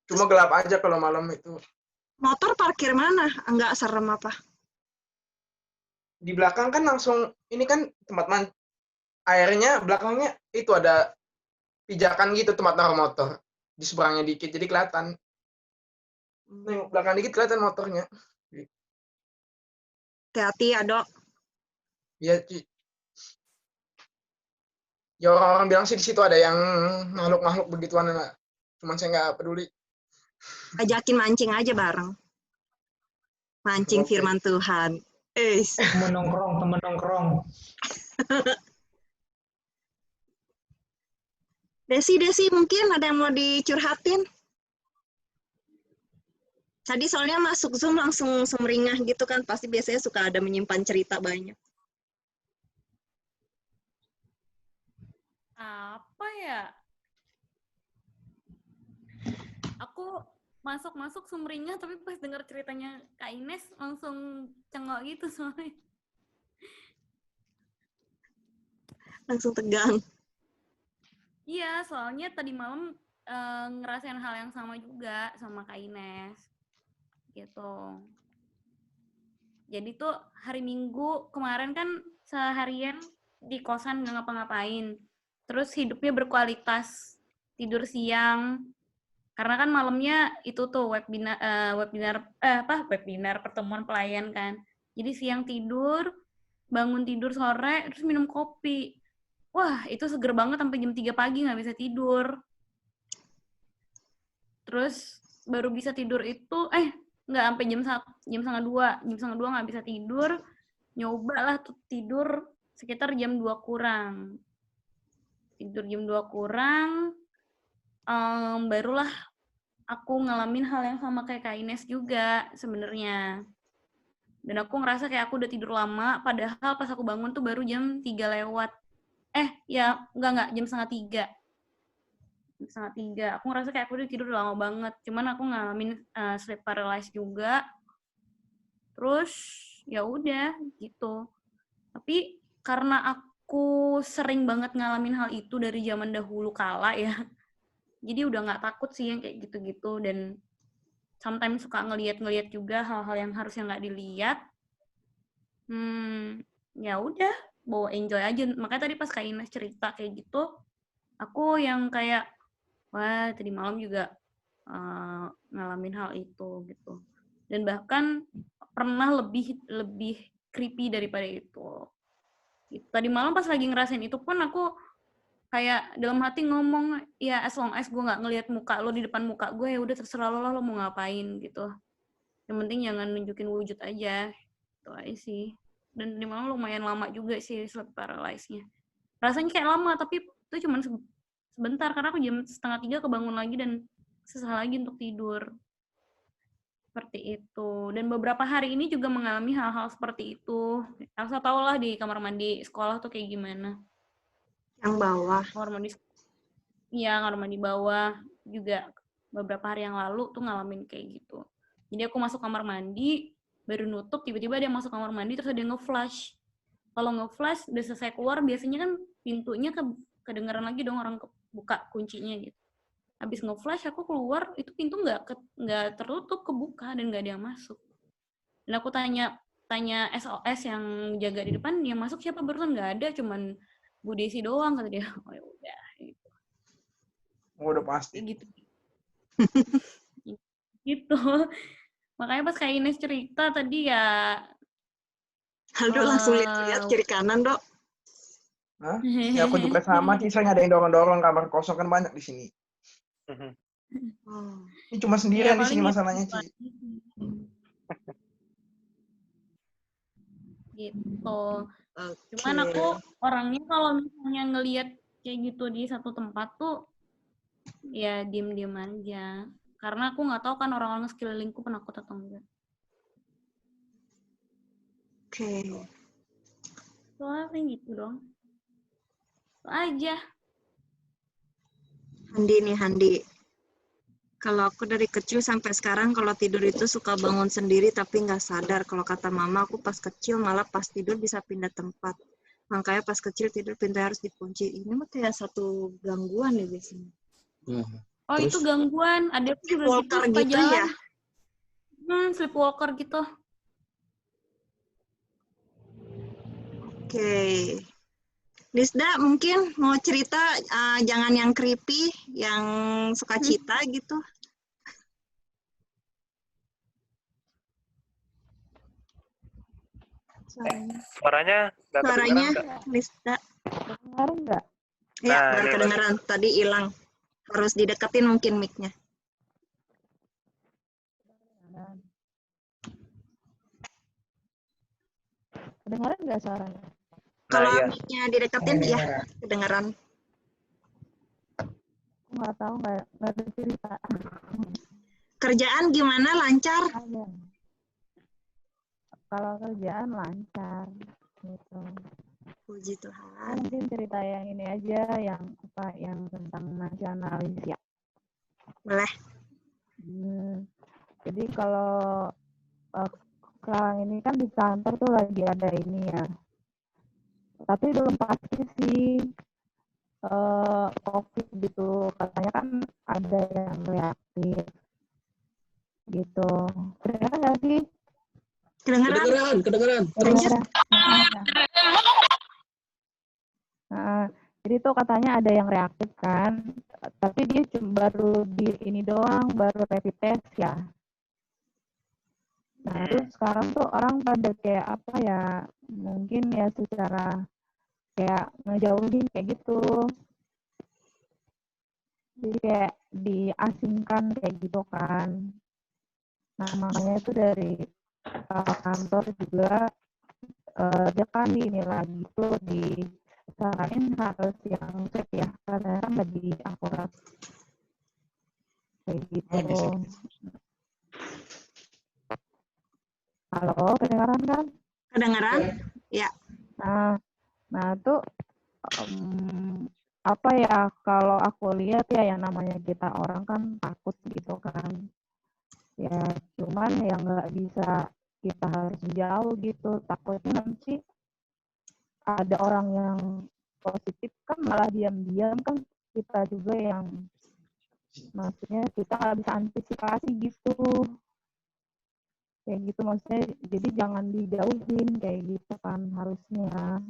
Cuma gelap aja kalau malam itu. Motor parkir mana? Enggak serem apa? Di belakang kan langsung, ini kan tempat airnya, belakangnya itu ada pijakan gitu tempat naruh motor. Di seberangnya dikit, jadi kelihatan. Nengok belakang dikit kelihatan motornya. Hati-hati ya, Dok. Iya, Ci. Ya orang-orang bilang sih di situ ada yang makhluk-makhluk begituan, enggak. Cuman saya nggak peduli. Ajakin mancing aja bareng. Mancing Oke. firman Tuhan. Temen nongkrong. Desi mungkin ada yang mau dicurhatin? Tadi soalnya masuk Zoom langsung sumringah gitu kan, pasti biasanya suka ada menyimpan cerita banyak. Apa ya? Aku masuk sumringah tapi pas dengar ceritanya Kak Ines langsung cengok gitu soalnya. Langsung tegang. Iya, soalnya tadi malam ngerasain hal yang sama juga sama Kak Ines. Gitu. Jadi tuh hari Minggu kemarin kan seharian di kosan nggak ngapa-ngapain. Terus hidupnya berkualitas, tidur siang. Karena kan malamnya itu tuh webinar pertemuan pelayan kan. Jadi siang tidur, bangun tidur sore, terus minum kopi. Wah, itu seger banget sampai jam 3 pagi nggak bisa tidur. Terus baru bisa tidur itu, nggak sampai jam 1, jam setengah 2 nggak bisa tidur. Nyoba lah tuh tidur sekitar jam 2 kurang. Tidur jam 2 kurang, barulah aku ngalamin hal yang sama kayak Kak Ines juga sebenarnya. Dan aku ngerasa kayak aku udah tidur lama, padahal pas aku bangun tuh baru jam 3 lewat. Enggak, jam setengah 3. Jam setengah 3. Aku ngerasa kayak aku udah tidur lama banget. Cuman aku ngalamin sleep paralysis juga. Terus ya udah gitu. Tapi karena aku sering banget ngalamin hal itu dari zaman dahulu kala ya. Jadi udah nggak takut sih yang kayak gitu-gitu. Dan sometimes suka ngeliat-ngeliat juga hal-hal yang harusnya nggak dilihat. Ya udah, bawa enjoy aja. Makanya tadi pas Kak Ines cerita kayak gitu, aku yang kayak, wah tadi malam juga ngalamin hal itu gitu. Dan bahkan pernah lebih creepy daripada itu. Gitu. Tadi malam pas lagi ngerasain itu pun aku kayak dalam hati ngomong, ya as long as gue nggak ngelihat muka lo di depan muka gue, ya udah terserah lo mau ngapain gitu. Yang penting jangan nunjukin wujud aja. Itu aja sih. Dan memang lumayan lama juga sih sleep paralysis-nya. Rasanya kayak lama, tapi itu cuma sebentar, karena aku jam 2:30 kebangun lagi dan susah lagi untuk tidur. Seperti itu. Dan beberapa hari ini juga mengalami hal-hal seperti itu. Elsa tau lah di kamar mandi sekolah tuh kayak gimana. Yang bawah. Kamar mandi, iya kamar mandi bawah juga beberapa hari yang lalu tuh ngalamin kayak gitu. Jadi aku masuk kamar mandi, baru nutup, tiba-tiba ada yang masuk kamar mandi, terus ada yang nge-flash. Kalau nge-flash, udah selesai keluar, biasanya kan pintunya kedengeran lagi dong orang buka kuncinya gitu. Habis nge-flash, aku keluar, itu pintu nggak tertutup, kebuka, dan nggak ada yang masuk. Dan aku tanya SOS yang jaga di depan, yang masuk siapa barusan? Nggak ada, cuman Bu Desi doang, kata dia. Oh ya udah, gitu. Oh, udah pasti. Gitu. Gitu. Makanya pas Kak Ines cerita tadi ya... Aldo langsung lihat kiri kanan, Dok. Hah? Ya aku juga sama sih, saya nggak ada yang dorong-dorong, kamar kosong kan banyak di sini. Ini cuma sendirian di sini masalahnya, Ci. Gitu. Cuman aku orangnya kalau misalnya ngelihat kayak gitu di satu tempat tuh ya diem-diem aja. Karena aku nggak tahu kan orang-orang sekelilingku penakut atau enggak. Oke. Soalnya kayak gitu dong. Itu aja. Handi. Kalau aku dari kecil sampai sekarang kalau tidur itu suka bangun sendiri tapi nggak sadar. Kalau kata mama aku pas kecil malah pas tidur bisa pindah tempat. Makanya pas kecil tidur pintu harus dikunci. Ini mah kayak satu gangguan nih biasanya. Oh terus, itu gangguan. Ada sleepwalker gitu ya? Sleepwalker gitu. Oke. Lisda mungkin mau cerita jangan yang creepy, yang suka cita gitu. Suaranya Lisda. Kedengaran nggak? Ya, baru kedengaran. Tadi hilang. Harus dideketin mungkin mic-nya. Kedengaran nggak suaranya? Kalau mic-nya dideketin, ya kedengaran. Aku nggak tahu, nggak ada cerita. Kerjaan gimana? Lancar? Aja. Kalau kerjaan lancar, gitu. Puji Tuhan. Mungkin cerita yang ini aja, yang tentang nasionalis ya. Boleh. Jadi kalau sekarang ini kan di kantor tuh lagi ada ini ya. Tapi belum pasti sih COVID gitu. Katanya kan ada yang reaktif gitu. Kedengeran nggak sih? Kedengeran. Jadi tuh katanya ada yang reaktif kan, tapi dia cuma baru di ini doang, baru rapid test ya. Nah terus sekarang tuh orang pada kayak apa ya, mungkin ya secara kayak ngejauhin kayak gitu. Jadi kayak diasingkan kayak gitu kan. Nah makanya itu dari kantor juga dia kan ini lagi tuh disaranin harus yang cek ya karena kan lebih akurat kayak gitu. Halo, kedengaran kan? Kedengaran? Ya. Nah tuh apa ya, kalau aku lihat ya yang namanya kita orang kan takut gitu kan. Ya cuman ya nggak bisa kita harus jauh gitu, takutnya nanti ada orang yang positif kan malah diam-diam kan kita juga yang maksudnya kita nggak bisa antisipasi gitu kayak gitu, maksudnya jadi jangan dijauhin kayak gitu kan, harusnya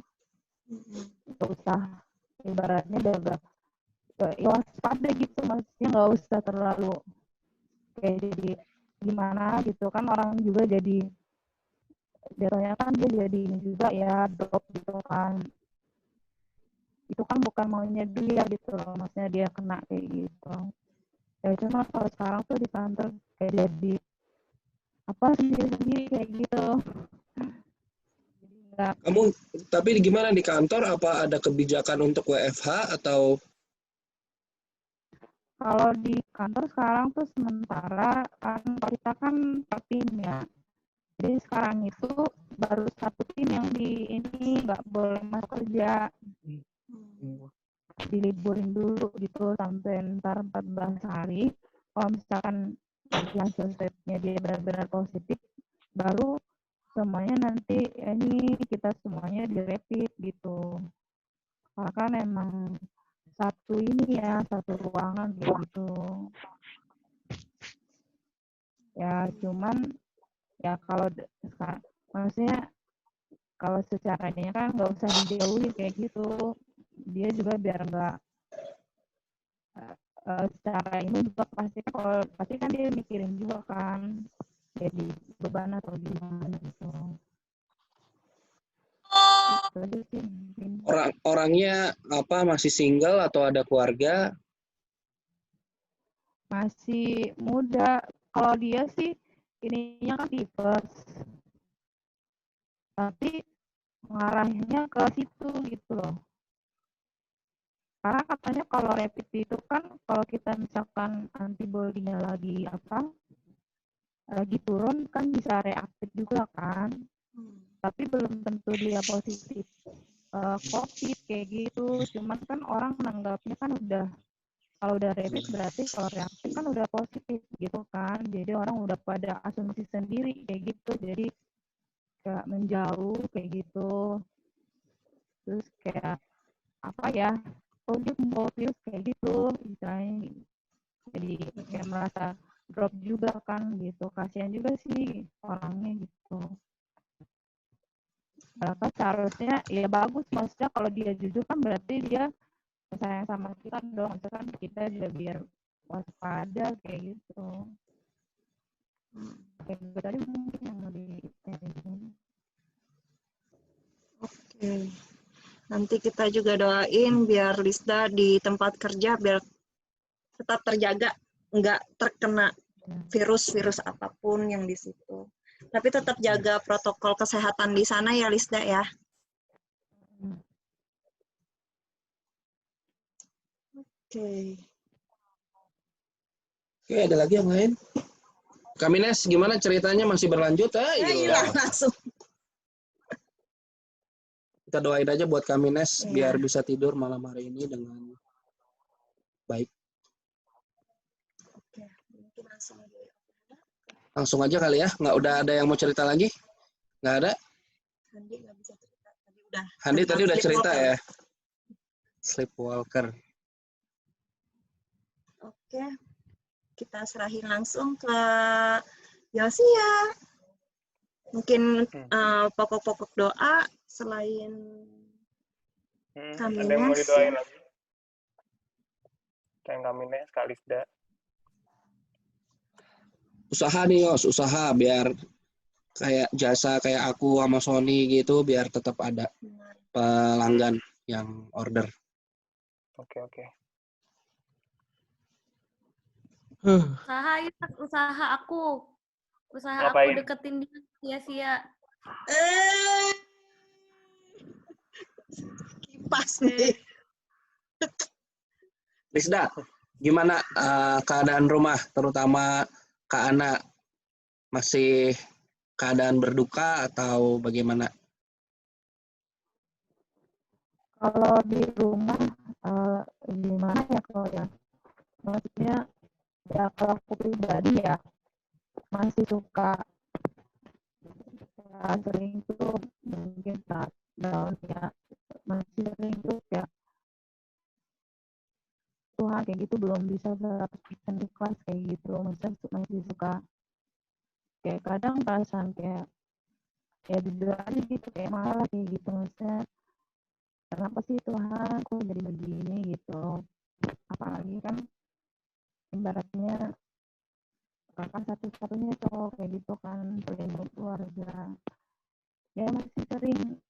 nggak usah ibaratnya udah ya waspada gitu, maksudnya nggak usah terlalu kayak jadi gimana gitu kan, orang juga jadi jatuhnya kan dia jadi ini juga ya drop gitu kan, itu kan bukan maunya dia gitu loh, maksudnya dia kena kayak gitu ya. Cuma kalau sekarang tuh di kantor kayak jadi apa sendiri kayak gitu, jadi Kamu tapi gimana di kantor? Apa ada kebijakan untuk WFH atau? Kalau di kantor sekarang tuh sementara kan kita kan per tim ya. Jadi sekarang itu baru satu tim yang di ini nggak boleh masuk kerja. Diliburin dulu gitu sampai ntar 14 hari. Kalau misalkan hasil swabnya dia benar-benar positif, baru semuanya nanti ini kita semuanya di rapid gitu. Karena kan emang satu ini ya, satu ruangan gitu. Ya cuman ya kalau maksudnya kalau secaranya kan nggak usah dijauhi kayak gitu. Dia juga biar nggak secara ini juga pasti kan dia mikirin juga kan jadi beban atau gimana gitu. Itu aja sih mungkin. Orangnya apa masih single atau ada keluarga? Masih muda. Kalau dia sih ininya kan tipes. Tapi mengarahnya ke situ gitu loh. Karena katanya kalau rapid itu kan kalau kita misalkan antibodinya lagi turun kan bisa reaktif juga kan. Tapi belum tentu dia positif COVID kayak gitu. Cuman kan orang menanggapnya kan kalau udah rapid berarti kalau reaktif kan udah positif gitu kan. Jadi orang udah pada asumsi sendiri kayak gitu. Jadi kayak menjauh kayak gitu. Terus kayak apa ya? Oh dia membawa virus kayak gitu misalnya. Jadi kayak merasa drop juga kan gitu. Kasihan juga sih orangnya gitu. Kan seharusnya ya bagus, maksudnya kalau dia jujur kan berarti dia sayang sama kita dong, misalkan kita juga biar waspada kayak gitu. Kayak gitu tadi mungkin yang lebih Oke. Nanti kita juga doain biar Lisda di tempat kerja biar tetap terjaga, nggak terkena virus-virus apapun yang di situ. Tapi tetap jaga protokol kesehatan di sana ya Lisda ya. Oke. Oke, ada lagi yang lain? Kamines, gimana ceritanya masih berlanjut? Ya hilang langsung. Kita doain aja buat Kamines biar bisa tidur malam hari ini dengan baik. Oke, mungkin langsung aja kali ya. Nggak udah ada yang mau cerita lagi? Nggak ada? Handi nggak bisa cerita. Tadi udah. Handi tadi udah cerita ya. Sleepwalker. Oke, kita serahin langsung ke Yosia. Mungkin pokok-pokok doa selain Kamines. Ada yang mau didoain lagi? Kayak Kamines, Kak Lisda. Usaha nih Yos, usaha biar kayak jasa kayak aku sama Sony gitu biar tetap ada pelanggan yang order. Oke. Usaha aku Ngapain? deketin dia sia-sia. Kipas nih. Lisda, gimana keadaan rumah, terutama Kak Ana, masih keadaan berduka atau bagaimana? Kalau di rumah gimana ya kalau ya? Maksudnya ya kalau aku pribadi ya masih suka sering tuh mungkin saat down ya masih sering tuh kayak Tuhan kayak gitu belum bisa 100% ikhlas kayak gitu, masih suka kayak kadang perasaan kayak ya jujur aja gitu kayak malah kayak gitu, maksudnya kenapa sih Tuhan kok jadi begini gitu, apalagi kan ibaratnya kakak satu-satunya cowok kayak gitu kan, pelindung keluarga ya masih sering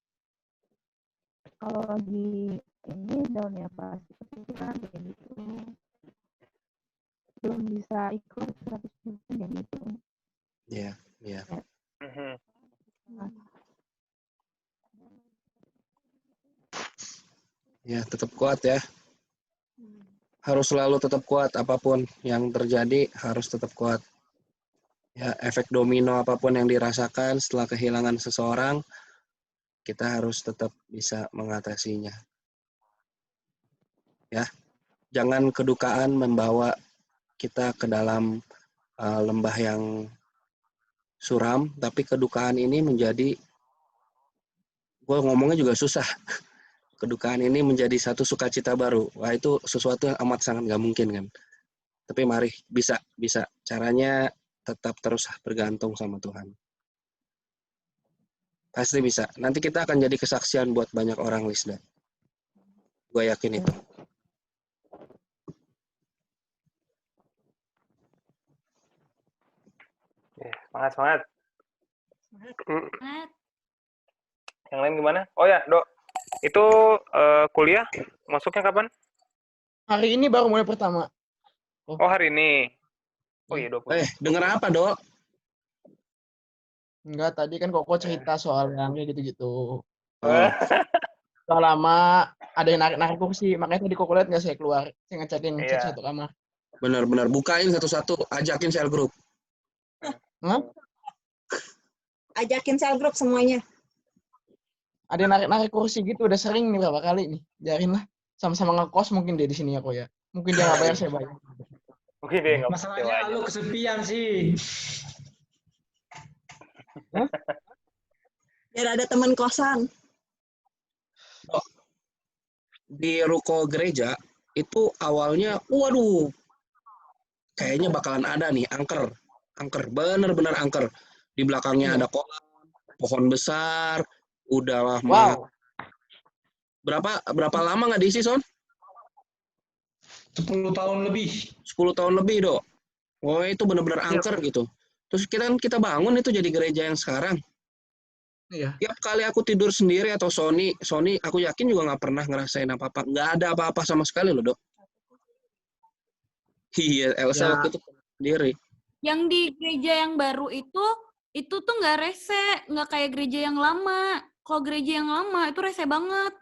kalau lagi ini down ya pasti kepikiran kayak gitu, belum bisa ikhlas 100% kayak gitu. Iya. Ya, tetap kuat ya. Harus selalu tetap kuat, apapun yang terjadi harus tetap kuat. Ya, efek domino apapun yang dirasakan setelah kehilangan seseorang, kita harus tetap bisa mengatasinya. Ya, jangan kedukaan membawa kita ke dalam lembah yang suram, tapi kedukaan ini menjadi, gue ngomongnya juga susah, kedukaan ini menjadi satu sukacita baru. Wah, itu sesuatu yang amat sangat gak mungkin kan. Tapi mari, bisa. Caranya tetap terus bergantung sama Tuhan. Pasti bisa. Nanti kita akan jadi kesaksian buat banyak orang, Lisda. Gue yakin itu. Semangat. Semangat. Yang lain gimana? Oh ya, Dok. Itu kuliah masuknya kapan? Hari ini baru mulai pertama. Oh, hari ini. Oh iya, 20. Denger apa, Dok? Enggak, tadi kan Koko cerita soal yang kayak gitu-gitu. Oh. Udah lama ada yang narik kursi, makanya tadi Koko lihat nggak saya keluar. Saya ngecatin Iya. satu kamar. Benar-benar. Bukain satu-satu. Ajakin sel group. Hah? Ajakin sel group semuanya. Ada yang narik kursi gitu, udah sering nih berapa kali nih. Biarin lah. Sama-sama ngekos mungkin dia di sini aku ya. Mungkin dia nggak bayar, saya bayar. Mungkin dia nggak Masalahnya lu kesepian sih. Biar ada teman kosan. Di ruko gereja, itu awalnya, waduh, kayaknya bakalan ada nih, angker. Bener-bener angker. Di belakangnya ada pohon besar, udah Wow. Berapa lama nggak diisi, Son? 10 tahun lebih. 10 tahun lebih, Dok. Oh, itu benar-benar angker gitu. Terus kita bangun itu jadi gereja yang sekarang. Iya. Tiap kali aku tidur sendiri atau Sony aku yakin juga nggak pernah ngerasain apa-apa. Nggak ada apa-apa sama sekali loh, Dok. Iya, Elsa waktu itu sendiri. Yang di gereja yang baru itu tuh nggak rese, nggak kayak gereja yang lama. Kalau gereja yang lama itu rese banget.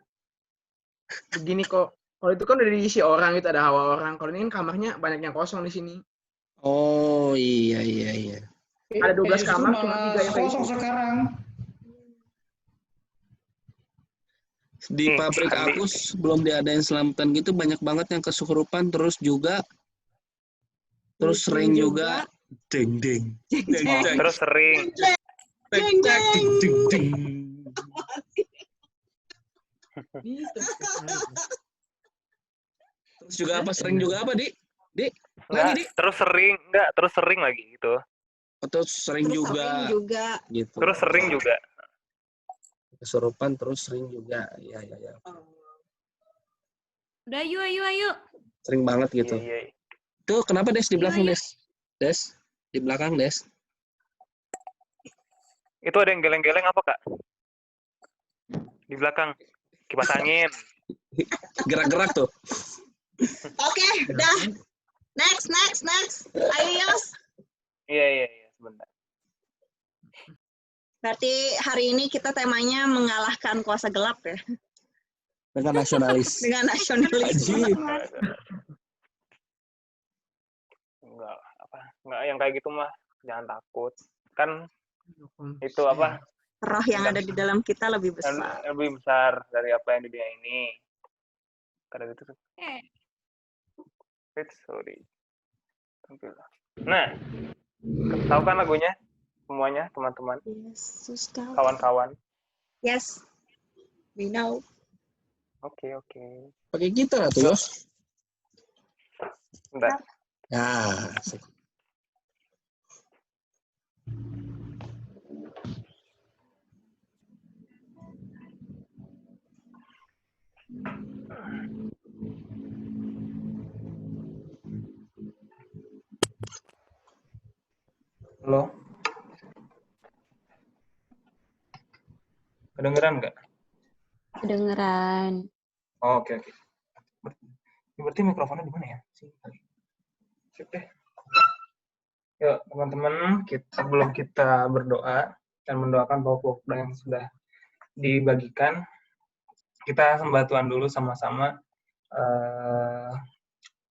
Begini kok, kalau itu kan udah diisi orang, itu ada hawa orang. Kalau ini kan kamarnya banyak yang kosong di sini. Oh, iya. Ada 12 kamar, cuma 3 yang kosong keisi. sekarang. Di pabrik aku belum diadain selamatan gitu, banyak banget yang kesurupan, terus sering juga ding. Terus sering. Terus juga apa? Sering juga apa, Di? Terus sering lagi gitu. Terus sering juga. Gitu. Terus sering juga. Kesurupan terus sering juga. Iya. Udah, ayo. Sering banget gitu. Iya. Tuh, kenapa Des di belakang, Des? Des, di belakang, Des. Itu ada yang geleng-geleng apa, Kak? Di belakang. Kipas angin. Gerak-gerak tuh. Oke, udah. Next. Ayo, Yos. Iya, sebentar. Berarti hari ini kita temanya mengalahkan kuasa gelap ya. Dengan nasionalis. Dengan nasionalisme. Enggak yang kayak gitu mah jangan takut. Kan itu apa? Roh yang ada di dalam kita lebih besar. Lebih besar dari apa yang di dunia ini. Karena itu sorry. Nah, tahu kan lagunya semuanya, teman-teman? Yesus, kawan-kawan. Yes, we know. Oke. Pakai gitar tuh, Yos. Bentar. Ya. Halo. Kedengeran nggak? Kedengeran. Oh, oke. Berarti mikrofonnya di mana ya? Sip deh. Yuk, teman-teman, sebelum kita berdoa dan mendoakan pokok yang sudah dibagikan, kita sembah Tuhan dulu sama-sama.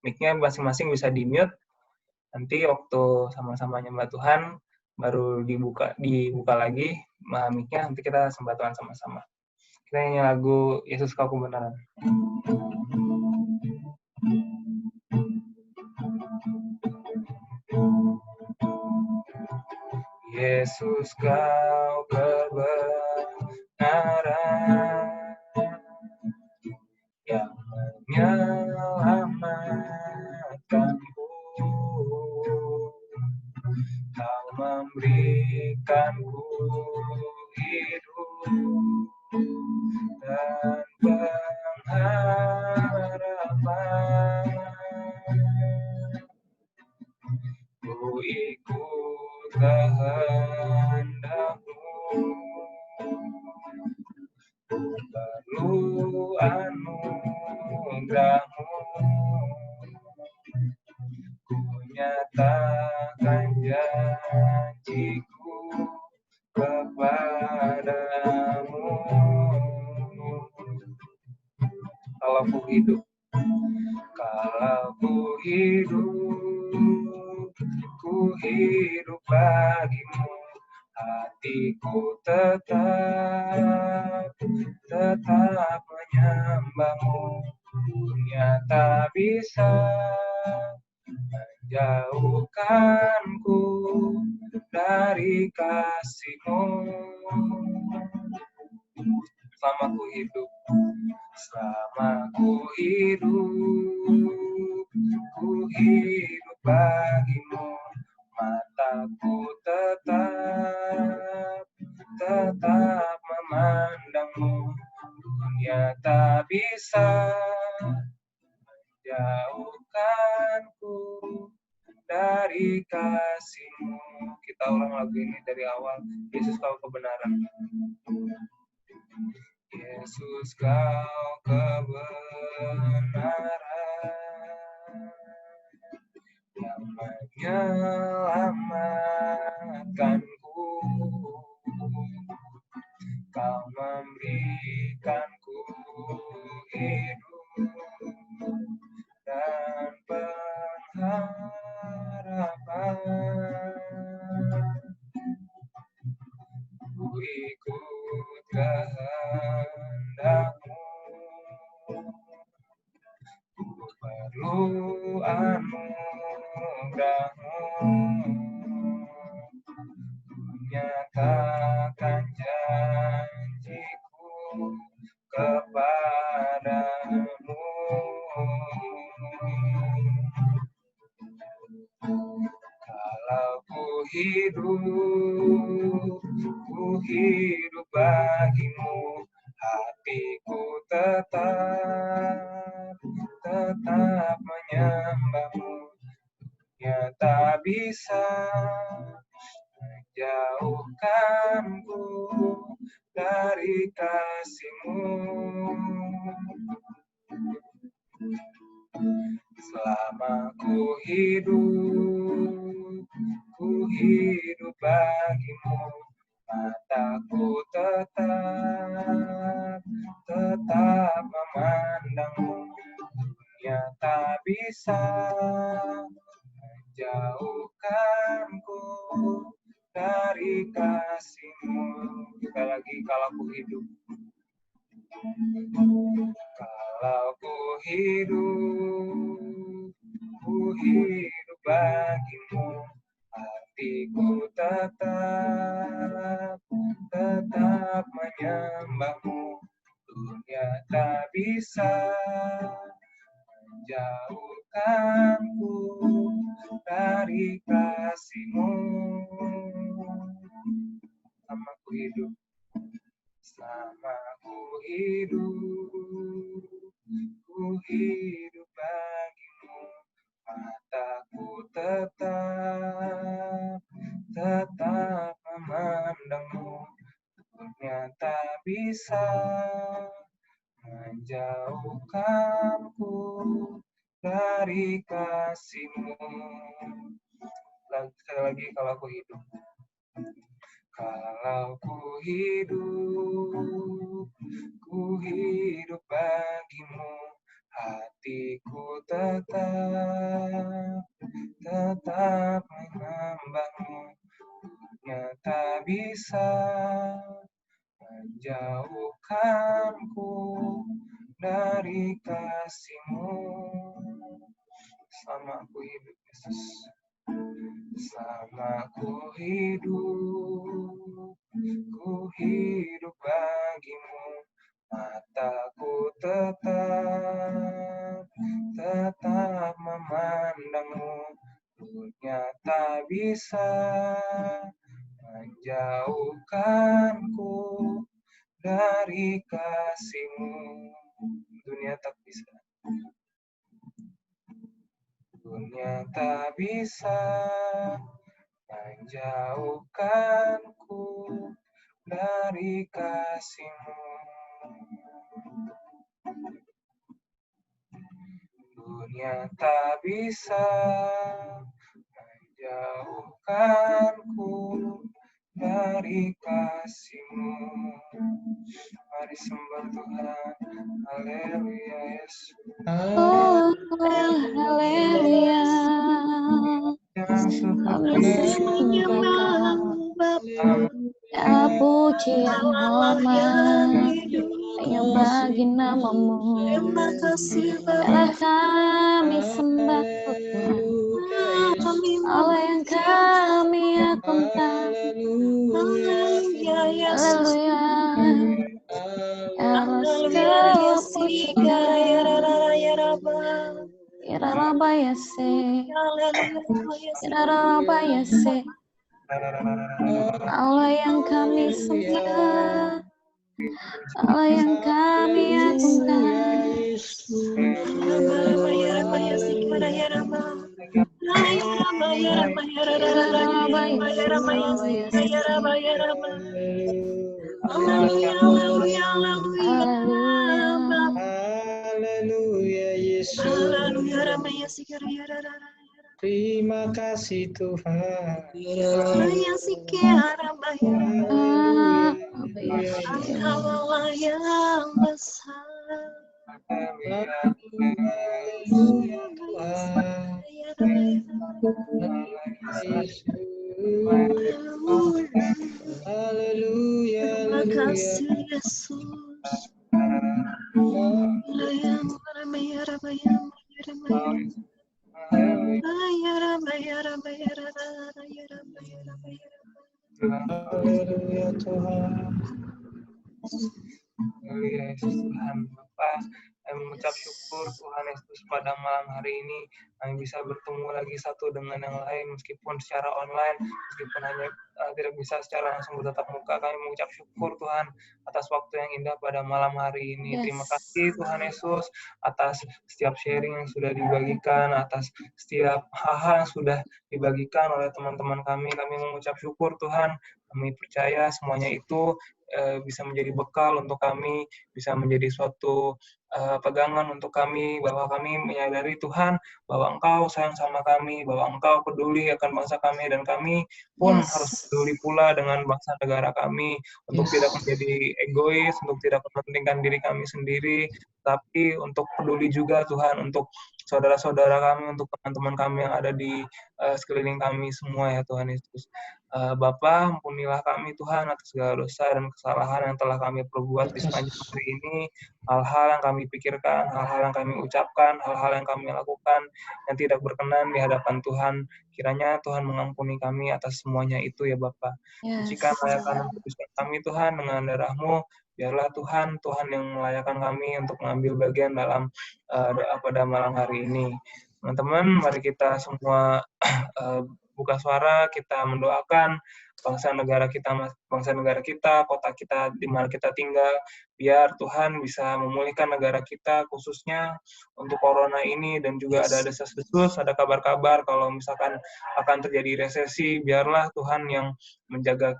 Mic-nya masing-masing bisa di-mute. Nanti waktu sama-sama nyembah Tuhan, baru dibuka lagi mic-nya, nanti kita sembah Tuhan sama-sama. Kita nyanyi lagu Yesus Kau Kebenaran. Yesus Kau kebenaran yang menyelamatkanku. Kau memberikanku hidup dan pengharapan. Ku ikut kehendak-Mu, ku perlu anugerah-Mu. Ku nyatakan janjiku kepadamu. Kalau ku hidup bagimu, hatiku tetap menyembah-Mu. Dunia tak bisa menjauhkanku dari kasih-Mu. Selama ku hidup bagimu, mataku tetap memandang-Mu. Dunia tak bisa menjauhkanku dari kasih-Mu. Kita ulang lagu ini dari awal. Yesus Kau kebenaran. Yesus Kau kebenaran yang menyelamatkanku. Kau memberikanku hidup dan pengharapan. Ku ikut kehendak-Mu, ku perlu anugerah-Mu. Ku nyatakan janjiku kepadamu. Kalau ku hidup bagimu, hatiku tetap menyembah-Mu. Dunia tak bisa menjauhkanku dari kasih-Mu. Selama ku hidup bagimu, mataku tetap memandang-Mu. Dunia tak bisa menjauhkanku dari kasih-Mu. Kita lagi, kalau ku hidup hidup bagimu, hatiku tetap menyembah-Mu. Dunia tak bisa menjauhkanku dari kasih-Mu. Selama ku hidup bagimu, mataku tetap memandang-Mu. Dunia tak bisa menjauhkanku dari kasih-Mu. Sekali lagi, kalau aku hidup. Kalau ku ku hidup bagimu, hatiku tetap menyembahmu, nyata bisa menjauhkanku dari kasih-Mu. Selama aku hidup, Yesus, selama ku hidup bagimu, mataku tetap memandangmu, dunia tak bisa menjauhkanku dari kasih-Mu. Dunia tak bisa menjauhkanku dari kasih-Mu. Dunia tak bisa menjauhkanku dari kasih-Mu. Mari sembah Tuhan. Haleluya, Yesus. Oh, haleluya. Kami sembahkan ya pujian hormat hanya bagi nama-Mu. Biarlah kami sembah Tuhan, Allah yang kami agungkan. Haleluya. Ya segala pujian. Allah yang kami sembah, Allah yang kami agungkan. Haleluya, Yesus. Terima kasih Tuhan. Engkau yang besar. Haleluya. Terima kasih Yesus. Haleluya Tuhan. Haleluya Yesus. Tuhan Bapa, kami mengucap syukur Tuhan Yesus pada malam hari ini kami bisa bertemu lagi satu dengan yang lain meskipun secara online, meskipun hanya tidak bisa secara langsung bertatap muka. Kami mengucap syukur Tuhan atas waktu yang indah pada malam hari ini. Terima kasih Tuhan Yesus atas setiap sharing yang sudah dibagikan, atas setiap hal-hal yang sudah dibagikan oleh teman-teman kami. Kami mengucap syukur Tuhan. Kami percaya semuanya itu bisa menjadi bekal untuk kami, bisa menjadi suatu pegangan untuk kami, bahwa kami menyadari Tuhan bahwa Engkau sayang sama kami, bahwa Engkau peduli akan bangsa kami, dan kami pun harus peduli pula dengan bangsa negara kami, untuk tidak menjadi egois, untuk tidak mementingkan diri kami sendiri, tapi untuk peduli juga Tuhan untuk saudara-saudara kami, untuk teman-teman kami yang ada di sekeliling kami semua ya Tuhan Yesus. Bapa, ampunilah kami Tuhan atas segala dosa dan kesalahan yang telah kami perbuat di sepanjang hari ini, hal-hal yang kami pikirkan, hal-hal yang kami ucapkan, hal-hal yang kami lakukan yang tidak berkenan di hadapan Tuhan. Kiranya Tuhan mengampuni kami atas semuanya itu ya Bapa. Sucikan layakan kuduskan kami Tuhan dengan darah-Mu. Biarlah Tuhan yang melayakan kami untuk mengambil bagian dalam doa pada malam hari ini. Teman-teman, mari kita semua buka suara, kita mendoakan bangsa negara kita, kota kita di mana kita tinggal, biar Tuhan bisa memulihkan negara kita khususnya untuk corona ini, dan juga ada desas-desus, ada kabar-kabar kalau misalkan akan terjadi resesi, biarlah Tuhan yang menjaga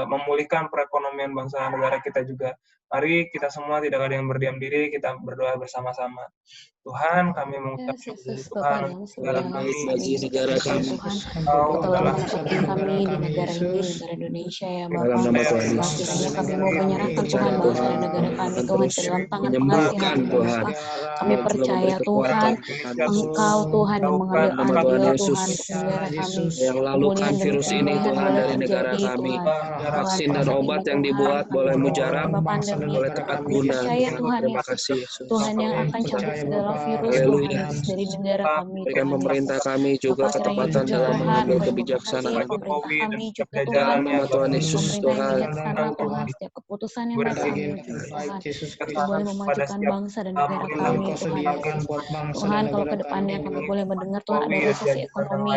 memulihkan perekonomian bangsa negara kita juga. Mari kita semua tidak ada yang berdiam diri, kita berdoa bersama-sama. Tuhan, kami mengucap Yes, syukur Yesus, Tuhan Bapak dalam untuk negara surga, baik kami. bagi negara Tuhan, kami. Tuhan, Kau tolong adalah menyertai kami di negara ini, negara Indonesia ya Dalam Bapak. nama Tuhan Tuhan, Yesus, kiranya kami mau menyerahkan Tuhan percaya bangsa Tuhan dan negara kami akan Tuhan terus ke dalam tangan menyembuhkan pengasihan-Mu Tuhan. Bapa. Kami Juga memberi percaya kekuatan Tuhan, Indonesia Engkau Tuhan yang mengambil nama Tuhan andil Yesus Tuhan untuk negara kami. yang lalukan Pemulihan demi virus ini pemulihan Tuhan boleh dari negara terjadi kami. Tuhan. Tuhan, Vaksin dan saat ini obat yang Tuhan dibuat kami boleh berdoa mujarab, wabah pandemi boleh itu tepat kami guna. percaya Tuhan Terima Yesus, kasih Yesus. Tuhan yang akan cabut segala virus Tuhan Haleluya. Yesus dari negara kami Berikan Tuhan pemerintah Yesus. kami juga Bapak kiranya ketepatan juga dalam Tuhan mengambil Kau yang kebijaksanaan. memberkati pemerintah kami juga Tuhan. Dalam nama Tuhan Yesus Pemerintah yang Tuhan. bijaksana Tuhan, setiap keputusan yang mereka ambil juga Tuhan, itu boleh memajukan bangsa dan negara kami Tuhan Yesus. Tuhan kalau ke depannya kami boleh mendengar Tuhan ada resesi ekonomi,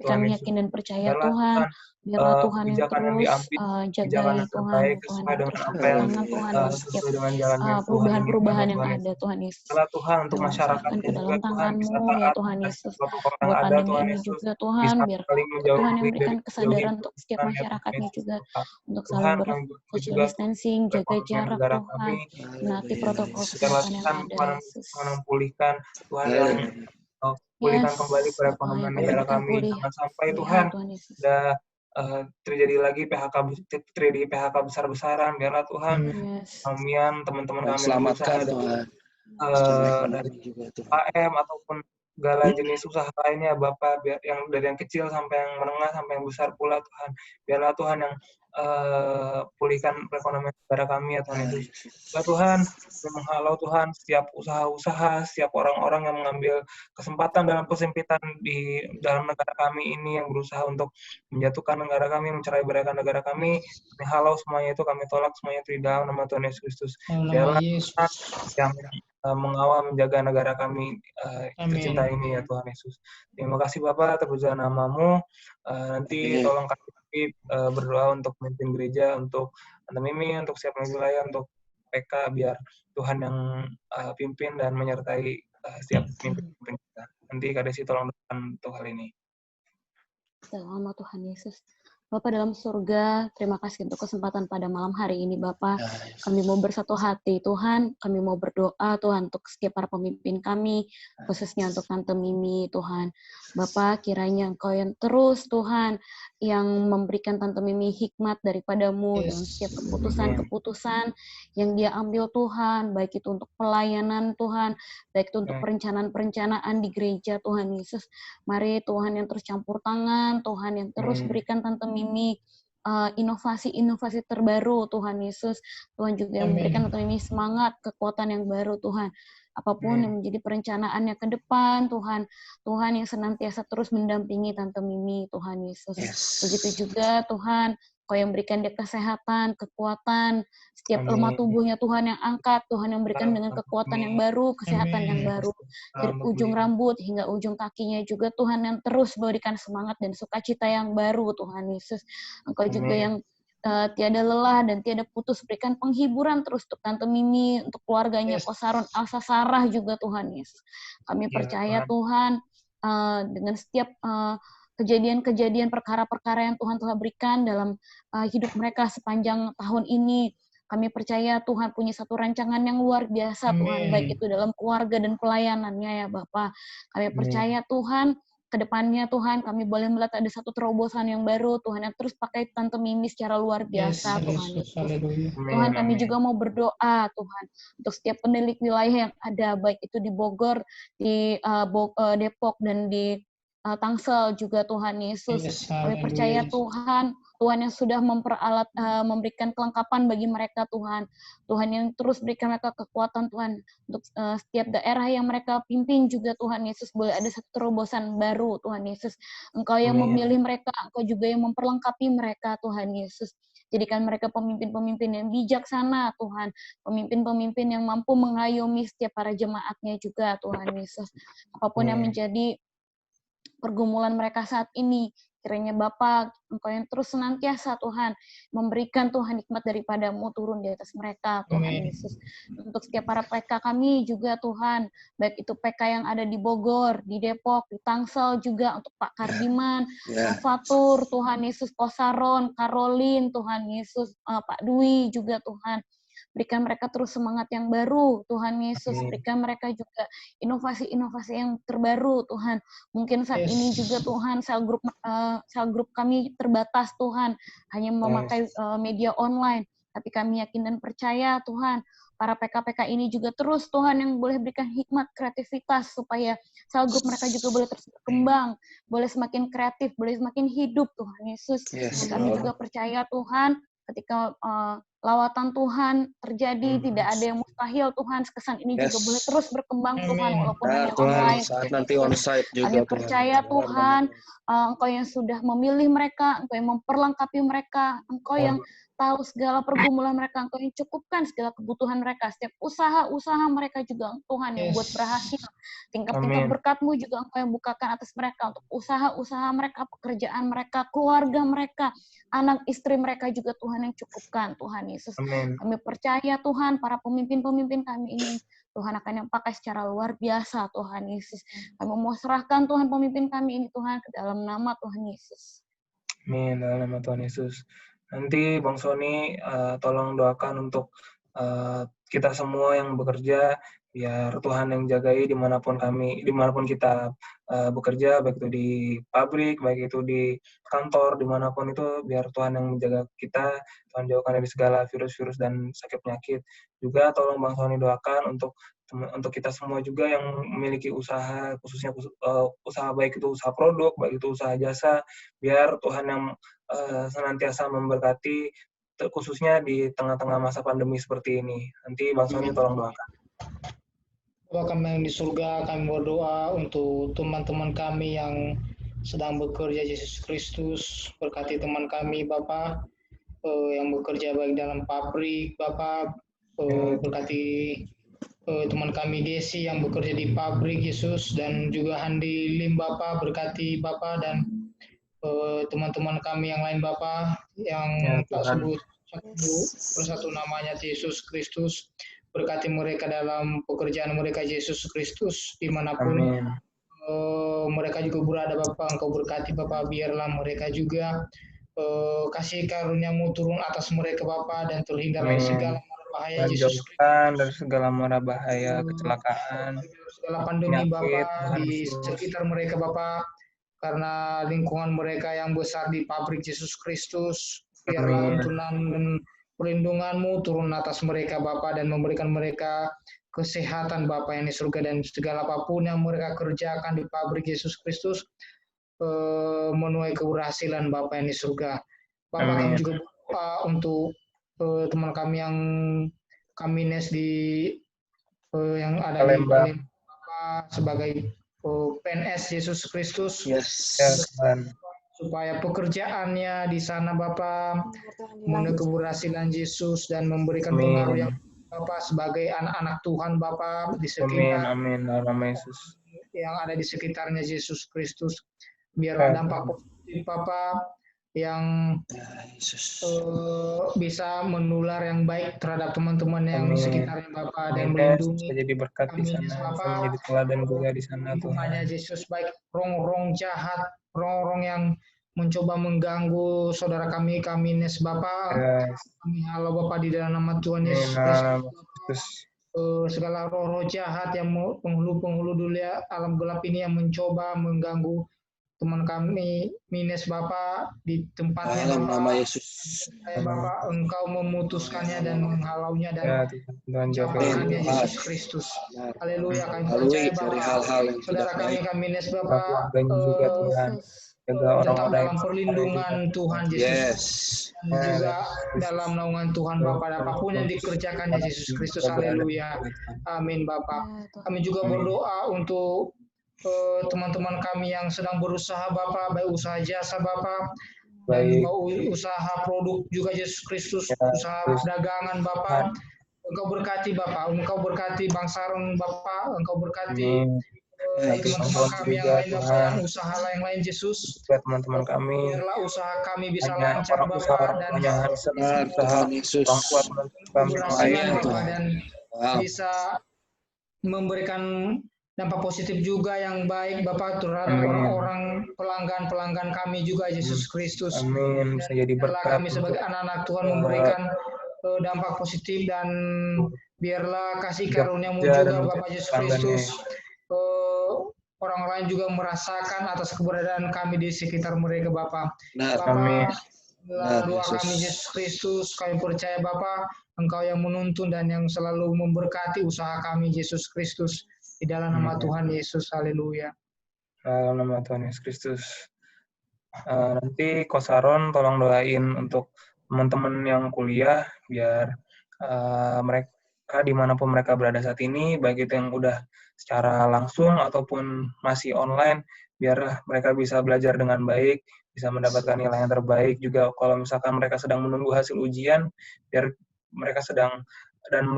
kami yakin dan percaya Tuhan, biarlah Tuhan yang terus jagai Tuhan yang terus campur tangan Tuhan di setiap perubahan-perubahan yang ada Tuhan Yesus. Tuhan untuk Kami masyarakat serahkan ke dalam juga Tuhan bisa tangan-Mu ya taat Tuhan dan Yesus. protokol yang Buat ada pandemi Tuhan ini Yesus juga bisa Tuhan, biar saling Tuhan menjauhi yang dari berikan kesadaran untuk setiap Tuhan ya Tuhan masyarakatnya Yesus juga Tuhan. untuk Tuhan saling kami berdoa social juga distancing, jaga perekonomian jarak negara Tuhan, kami menaati protokol Yesus. kesehatan yang Tuhan ada Yesus. memulihkan Tuhan yang pulihkan Yes, kembali Bapak perekonomian yang kami negara berikan kami. Jangan sampai pemulihan Tuhan Tuhan Yesus. ada terjadi lagi PHK besar-besaran. Biarlah Tuhan Yes. kamian teman-teman Dan kami yang berusaha selamatkan Tuhan. dari UKM ataupun segala jenis usaha lainnya Bapak, biar yang dari yang kecil sampai yang menengah sampai yang besar pula Tuhan. Biarlah Tuhan yang pulihkan perekonomian negara kami ya Tuhan Yesus. Ya Tuhan, menghalau Tuhan setiap usaha-usaha, setiap orang-orang yang mengambil kesempatan dalam kesempitan di dalam negara kami ini yang berusaha untuk menjatuhkan negara kami, mencerai-beraikan negara kami. Kami halau semuanya itu, kami tolak semuanya itu di dalam nama Tuhan Yesus Kristus. Biarlah yang mengawal menjaga negara kami tercinta ini ya Tuhan Yesus. Terima kasih Bapak, terpujilah nama-Mu. Nanti tolong kami berdoa untuk memimpin gereja, untuk Tante Mimi, untuk setiap wilayah, untuk PK, biar Tuhan yang pimpin dan menyertai setiap pemimpin kita. Nanti Kadesi tolong doakan untuk hal ini. Dalam nama Tuhan Yesus. Bapak dalam surga, terima kasih untuk kesempatan pada malam hari ini Bapak. Kami mau bersatu hati Tuhan, kami mau berdoa Tuhan untuk setiap para pemimpin kami, khususnya untuk Tante Mimi Tuhan. Bapak kiranya Engkau yang terus Tuhan, yang memberikan Tante Mimi hikmat daripada-Mu dalam setiap keputusan-keputusan yang dia ambil Tuhan, baik itu untuk pelayanan Tuhan, baik itu untuk perencanaan-perencanaan di gereja Tuhan Yesus. Mari Tuhan yang terus campur tangan, Tuhan yang terus berikan Tante Mimi inovasi-inovasi terbaru Tuhan Yesus. Tuhan juga yang memberikan Tante Mimi semangat, kekuatan yang baru Tuhan. Apapun yang menjadi perencanaannya ke depan Tuhan, Tuhan yang senantiasa terus mendampingi Tante Mimi Tuhan Yesus. Begitu juga Tuhan, Kau yang berikan dia kesehatan, kekuatan, setiap lemah tubuhnya Tuhan yang angkat, Tuhan yang berikan dengan kekuatan yang baru, kesehatan yang baru, dari ujung rambut hingga ujung kakinya juga Tuhan yang terus berikan semangat dan sukacita yang baru Tuhan Yesus. Engkau juga yang tiada lelah dan tiada putus berikan penghiburan terus untuk Tante Mimi, untuk keluarganya, Kosaron, Alsa, Sarah juga Tuhan Yesus. Kami percaya Tuhan dengan setiap kejadian-kejadian, perkara-perkara yang Tuhan telah berikan dalam hidup mereka sepanjang tahun ini. Kami percaya Tuhan punya satu rancangan yang luar biasa Tuhan, baik itu dalam keluarga dan pelayanannya ya Bapak. Kami percaya Tuhan, ke depannya Tuhan kami boleh melihat ada satu terobosan yang baru Tuhan yang terus pakai Tante Mimi secara luar biasa Tuhan Yesus. Tuhan kami juga mau berdoa Tuhan untuk setiap penilik wilayah yang ada baik itu di Bogor, di Depok dan di Tangsel juga Tuhan Yesus. Kami percaya Tuhan yang sudah memberikan kelengkapan bagi mereka Tuhan. Tuhan yang terus berikan mereka kekuatan Tuhan untuk setiap daerah yang mereka pimpin juga Tuhan Yesus boleh ada satu terobosan baru Tuhan Yesus. Engkau yang memilih mereka, Engkau juga yang memperlengkapi mereka Tuhan Yesus. Jadikan mereka pemimpin-pemimpin yang bijaksana Tuhan, pemimpin-pemimpin yang mampu mengayomi setiap para jemaatnya juga Tuhan Yesus. Apapun yang menjadi pergumulan mereka saat ini, kiranya Bapa, Engkau yang terus senantiasa Tuhan memberikan Tuhan hikmat daripada-Mu turun di atas mereka Tuhan Yesus. Untuk setiap para PK kami juga Tuhan, baik itu PK yang ada di Bogor, di Depok, di Tangsel juga untuk Pak Kardiman, Fatur, Tuhan Yesus, Kosaron, Karolin, Tuhan Yesus, Pak Dwi juga Tuhan. Berikan mereka terus semangat yang baru, Tuhan Yesus. Amin. Berikan mereka juga inovasi-inovasi yang terbaru, Tuhan. Mungkin saat ini juga Tuhan sel grup kami terbatas, Tuhan, hanya memakai media online. Tapi kami yakin dan percaya, Tuhan, para PK-PK ini juga terus, Tuhan, yang boleh berikan hikmat, kreativitas, supaya sel grup mereka juga boleh terus berkembang, boleh semakin kreatif, boleh semakin hidup, Tuhan Yesus. Yes, Dan kami juga percaya, Tuhan, ketika lawatan Tuhan terjadi, tidak ada yang mustahil, Tuhan. Kesan ini juga boleh terus berkembang, Tuhan, walaupun hanya online. Saat nanti onsite juga, Kami percaya, Tuhan, Engkau yang sudah memilih mereka, Engkau yang memperlengkapi mereka, Engkau yang tahu segala pergumulan mereka, Engkau yang cukupkan segala kebutuhan mereka. Setiap usaha-usaha mereka juga, Tuhan, yang buat berhasil. Tingkat-tingkat berkat-Mu juga Engkau yang bukakan atas mereka, untuk usaha-usaha mereka, pekerjaan mereka, keluarga mereka, anak istri mereka juga, Tuhan, yang cukupkan, Tuhan Yesus. Kami percaya, Tuhan, para pemimpin-pemimpin kami ini, Tuhan akan yang pakai secara luar biasa, Tuhan Yesus. Kami mau serahkan, Tuhan, pemimpin kami ini, Tuhan, ke dalam nama Tuhan Yesus. Amin, dalam nama Tuhan Yesus. Nanti Bang Sony tolong doakan untuk kita semua yang bekerja, biar Tuhan yang jagai dimanapun kita bekerja, baik itu di pabrik, baik itu di kantor, dimanapun itu, biar Tuhan yang menjaga kita, Tuhan jauhkan dari segala virus-virus dan sakit penyakit. Juga tolong Bang Sony doakan untuk kita semua juga yang memiliki usaha, khususnya usaha, baik itu usaha produk, baik itu usaha jasa, biar Tuhan yang senantiasa memberkati, khususnya di tengah-tengah masa pandemi seperti ini. Nanti Bang Sony tolong doakan. Bapa kami yang di surga, kami berdoa untuk teman-teman kami yang sedang bekerja, Yesus Kristus. Berkati teman kami, Bapa, yang bekerja baik dalam pabrik, Bapa. Berkati teman kami Desi yang bekerja di pabrik, Yesus, dan juga Handi Lim, Bapa. Berkati Bapa dan teman-teman kami yang lain, Bapa, yang tak sebut satu namanya, Yesus Kristus. Berkati mereka dalam pekerjaan mereka, Yesus Kristus, dimanapun mereka juga berada, Bapa. Engkau berkati, Bapa, biarlah mereka juga kasih karunia-Mu turun atas mereka, Bapa, dan terhindar dari segala bahaya, Yesus Kristus, dari segala mara bahaya, kecelakaan, segala pandemi, Bapa, di sekitar mereka, Bapa, karena lingkungan mereka yang besar di pabrik, Yesus Kristus. Biarlah tuntunan dan perlindungan-Mu turun atas mereka, Bapa, dan memberikan mereka kesehatan, Bapa, yang di surga, dan segala apapun yang mereka kerjakan di pabrik, Yesus Kristus, menuai keberhasilan, Bapa, yang di surga. Bapa, kami juga berdoa untuk teman kami yang Kamines yang ada di Palembang, Bapa, sebagai PNS Yesus Kristus, supaya pekerjaannya di sana, Bapa, menuai keberhasilan, Yesus, dan memberikan pengaruh yang, Bapa, sebagai anak-anak Tuhan, Bapa, di sekitar yang ada di sekitarnya, Yesus Kristus. Biarlah dampak positif, Bapa, yang bisa menular yang baik terhadap teman-teman yang di sekitarnya, Bapa, dan melindungi jadi berkat di sana, menjadi teladan juga di sana, Tuhan Yesus. Baik roh-roh jahat, roh-roh yang mencoba mengganggu saudara kami Kamines, Bapa, kami halau, Bapa, di dalam nama Tuhan Yesus Kristus. Segala roh-roh jahat yang penghulu-penghulu dunia alam gelap ini yang mencoba mengganggu teman kami Mines, Bapa, di tempatnya, dalam nama Yesus. Bapa, Engkau memutuskannya dan menghalaunya dan menjauhkannya, Yesus Kristus. Haleluya, kami percaya, Bapa, saudara kami Mines, Bapa, tetap dalam perlindungan Tuhan Yesus, dan juga dalam naungan Tuhan, Bapa, apapun yang dikerjakannya, Yesus Kristus. Haleluya, amin, Bapa. Kami juga berdoa untuk teman-teman kami yang sedang berusaha, Bapa, baik usaha jasa, Bapa, dan usaha produk juga, Yesus Kristus, usaha dagangan, Bapa. Engkau berkati, Bapa, Engkau berkati Bang Saron, Bapa, Engkau berkati teman-teman kami yang lain, Bapa, yang usaha lain-lain, Yesus. Teman-teman kami, biarlah usaha kami bisa lancar, Bapa, dan Tuhan Yesus, keberhasilan, Bapa, dan bisa memberikan dampak positif juga yang baik, Bapak, terhadap orang-orang pelanggan-pelanggan kami juga, Yesus Kristus. Amin. Bisa jadi berkat. Kami sebagai anak-anak Tuhan memberikan dampak positif, dan biarlah kasih Tiga karunia-Mu pekerja juga dan Bapak Yesus pelanggannya. Kristus, orang lain juga merasakan atas keberadaan kami di sekitar mereka Bapak. Amin. Bapak, doa kami Yesus Kristus, kami percaya Bapak, Engkau yang menuntun dan yang selalu memberkati usaha kami Yesus Kristus. Di dalam nama Tuhan Yesus, haleluya. Dalam nama Tuhan Yesus Kristus. Nanti Kosaron tolong doain untuk teman-teman yang kuliah, biar mereka dimanapun mereka berada saat ini, baik itu yang udah secara langsung ataupun masih online, biar mereka bisa belajar dengan baik, bisa mendapatkan nilai yang terbaik. Juga kalau misalkan mereka sedang menunggu hasil ujian, biar mereka sedang dan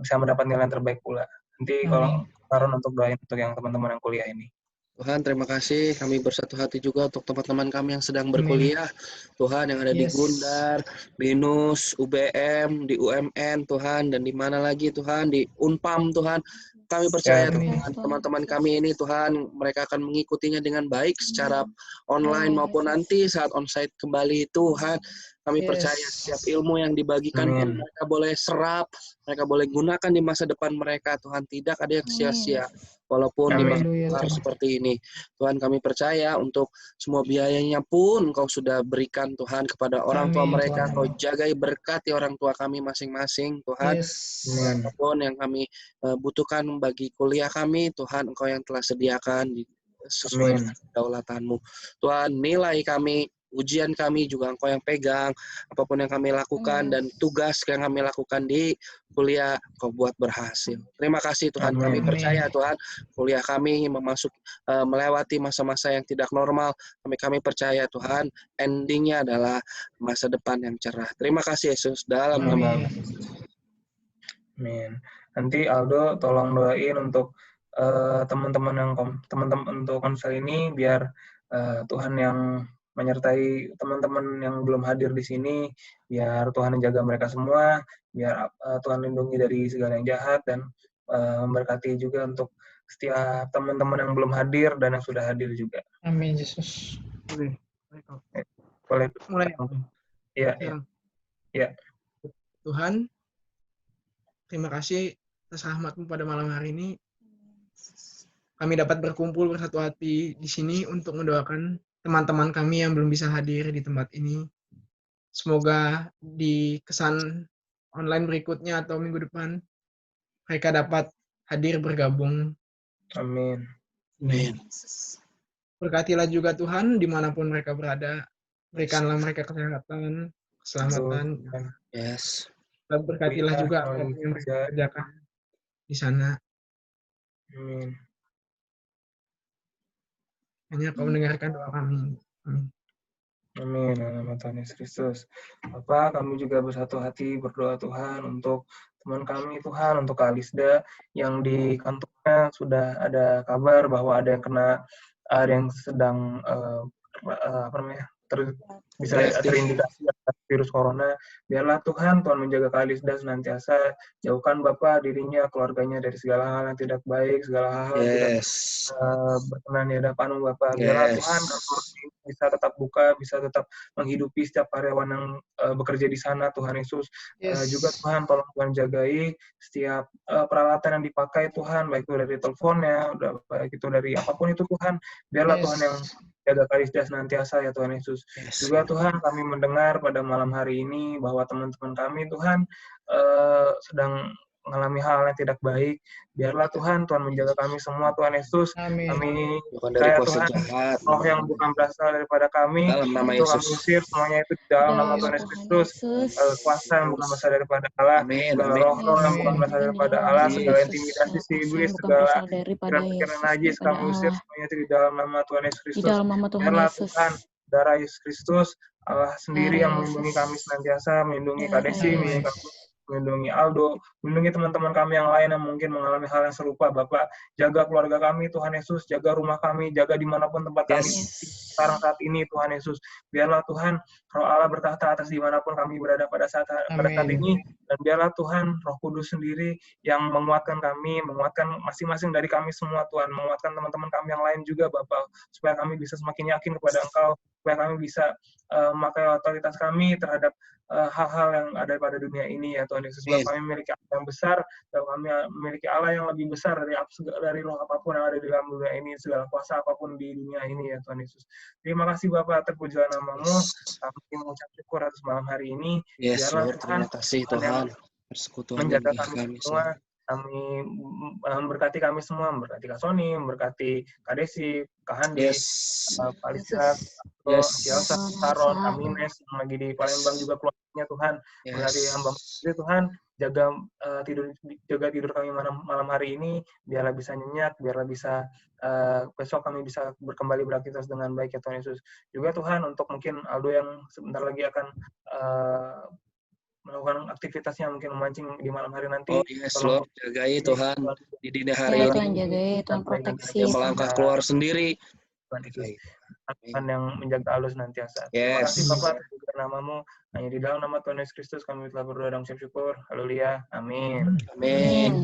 bisa mendapat nilai yang terbaik pula. Nanti kalau Kosaron untuk doain untuk yang teman-teman yang kuliah ini. Tuhan, terima kasih. Kami bersatu hati juga untuk teman-teman kami yang sedang berkuliah. Tuhan, yang ada di Gundar, BINUS, UBM, di UMN, Tuhan, dan di mana lagi, Tuhan, di Unpam, Tuhan. Kami percaya, Tuhan, teman-teman kami ini, Tuhan, mereka akan mengikutinya dengan baik secara online maupun nanti saat onsite kembali, Tuhan. Kami percaya setiap ilmu yang dibagikan pun mereka boleh serap, mereka boleh gunakan di masa depan mereka, Tuhan. Tidak ada yang sia-sia. Walaupun di masa harus seperti ini. Tuhan, kami percaya untuk semua biayanya pun Engkau sudah berikan, Tuhan, kepada orang tua mereka. Engkau jagai, berkati orang tua kami masing-masing, Tuhan. Apapun yang kami butuhkan bagi kuliah kami, Tuhan, Engkau yang telah sediakan sesuai dengan kedaulatan-Mu. Tuhan, nilai kami, ujian kami juga Engkau yang pegang, apapun yang kami lakukan dan tugas yang kami lakukan di kuliah Engkau buat berhasil. Terima kasih Tuhan, kami percaya Tuhan, kuliah kami melewati masa-masa yang tidak normal, kami percaya Tuhan, endingnya adalah masa depan yang cerah. Terima kasih Yesus, dalam nama Amin. Nanti Aldo tolong doain untuk teman-teman untuk konsel ini, biar Tuhan yang menyertai teman-teman yang belum hadir di sini, biar Tuhan yang jaga mereka semua, biar Tuhan lindungi dari segala yang jahat, dan memberkati juga untuk setiap teman-teman yang belum hadir dan yang sudah hadir juga. Amin Yesus. Boleh. Mulai. Iya. Tuhan, terima kasih atas rahmat-Mu pada malam hari ini. Kami dapat berkumpul bersatu hati di sini untuk mendoakan teman-teman kami yang belum bisa hadir di tempat ini. Semoga di kesan online berikutnya atau minggu depan mereka dapat hadir bergabung. Amin. Amin. Berkatilah juga Tuhan dimanapun mereka berada. Berikanlah mereka kesehatan, keselamatan. Yes. Dan berkatilah juga apa yang mereka kerjakan di sana. Amin. Hanya Kau mendengarkan doa kami. Amin. Amin. Nama Tuhan Yesus Kristus. Bapak, kami juga bersatu hati berdoa Tuhan untuk teman kami Tuhan, untuk Kak Alisda yang di kantornya sudah ada kabar bahwa ada yang sedang bisa terindikasi virus corona. Biarlah Tuhan menjaga Kak Alisda senantiasa, jauhkan Bapak dirinya, keluarganya dari segala hal yang tidak baik, segala hal yang tidak berkenan di hadapan-Mu Bapak. Biarlah Tuhan kantor ini bisa tetap buka, bisa tetap menghidupi setiap karyawan yang bekerja di sana, Tuhan Yesus. Juga Tuhan, tolong Tuhan jagai setiap peralatan yang dipakai Tuhan, baik itu dari teleponnya, baik itu dari apapun itu Tuhan. Biarlah Tuhan yang jaga Kak Alisda senantiasa ya Tuhan Yesus. Juga Tuhan, kami mendengar pada malam hari ini bahwa teman-teman kami Tuhan sedang mengalami hal yang tidak baik. Biarlah Tuhan menjaga kami semua Tuhan Yesus. Amin. Kami percaya Tuhan, roh yang bukan berasal daripada kami, itu kami usir semuanya itu di dalam nama Tuhan Yesus Kristus. Kuasa yang bukan berasal daripada Allah, segala roh-roh yang bukan berasal daripada Allah, segala intimidasi si iblis, segala pikiran najis kami usir semuanya itu di dalam nama Tuhan Yesus Kristus. Biarlah Tuhan, darah Yesus Kristus, Allah sendiri yang melindungi kami senantiasa, melindungi Kak Desi, melindungi Aldo, melindungi teman-teman kami yang lain yang mungkin mengalami hal yang serupa. Bapak, jaga keluarga kami Tuhan Yesus, jaga rumah kami, jaga dimanapun tempat kami sekarang saat ini Tuhan Yesus. Biarlah Tuhan, Roh Allah bertahta atas dimanapun kami berada pada saat ini, dan biarlah Tuhan, Roh Kudus sendiri yang menguatkan kami, menguatkan masing-masing dari kami semua Tuhan, menguatkan teman-teman kami yang lain juga Bapak, supaya kami bisa semakin yakin kepada Engkau, supaya kami bisa memakai otoritas kami terhadap hal-hal yang ada pada dunia ini ya Tuhan Yesus. Sebab kami memiliki Allah yang besar, dan kami memiliki Allah yang lebih besar dari roh apapun yang ada di dalam dunia ini, segala kuasa apapun di dunia ini ya Tuhan Yesus. Terima kasih Bapak, terpujilah nama-Mu. Kami mengucap syukur atas malam hari ini. Yes, Biarlah Lord, terima kasih Tuhan. Persekutuan menjaga dengan kami semua. Kami memberkati kami semua, memberkati Kak Sony, memberkati Kak Desi, Kak Handi, Pak Lisa, Kielsa, Saron, Amines, yang lagi di Palembang juga keluarganya Tuhan. Berarti hamba Tuhan, jaga tidur kami malam hari ini, biarlah bisa nyenyak, biarlah bisa besok kami bisa kembali beraktivitas dengan baik ya Tuhan Yesus. Juga Tuhan untuk mungkin Aldo yang sebentar lagi akan melakukan aktivitasnya mungkin memancing di malam hari nanti. Oh yes, Lord, jagai Tuhan di dini hari ya, ini. Tuhan jagai, Tuhan proteksi. Dia melangkah keluar sendiri. Tuhan yang menjaga Aldo senantiasa. Terima kasih Bapak, terpujilah nama-Mu. Hanya di dalam nama Tuhan Yesus Kristus kami telah berdoa dan mengucap syukur. Haleluya. Amin. Amin.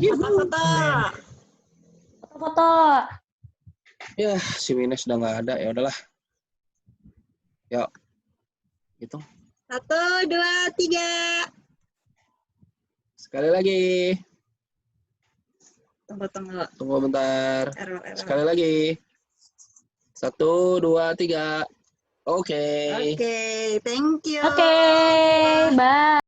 Foto. Ya, si Mines udah nggak ada. Ya udahlah. Yuk. Gitu. 1, 2, 3. Sekali lagi. Tunggu. Tunggu bentar. Error. Sekali lagi. 1, 2, 3. Oke. Oke, thank you. Oke, bye.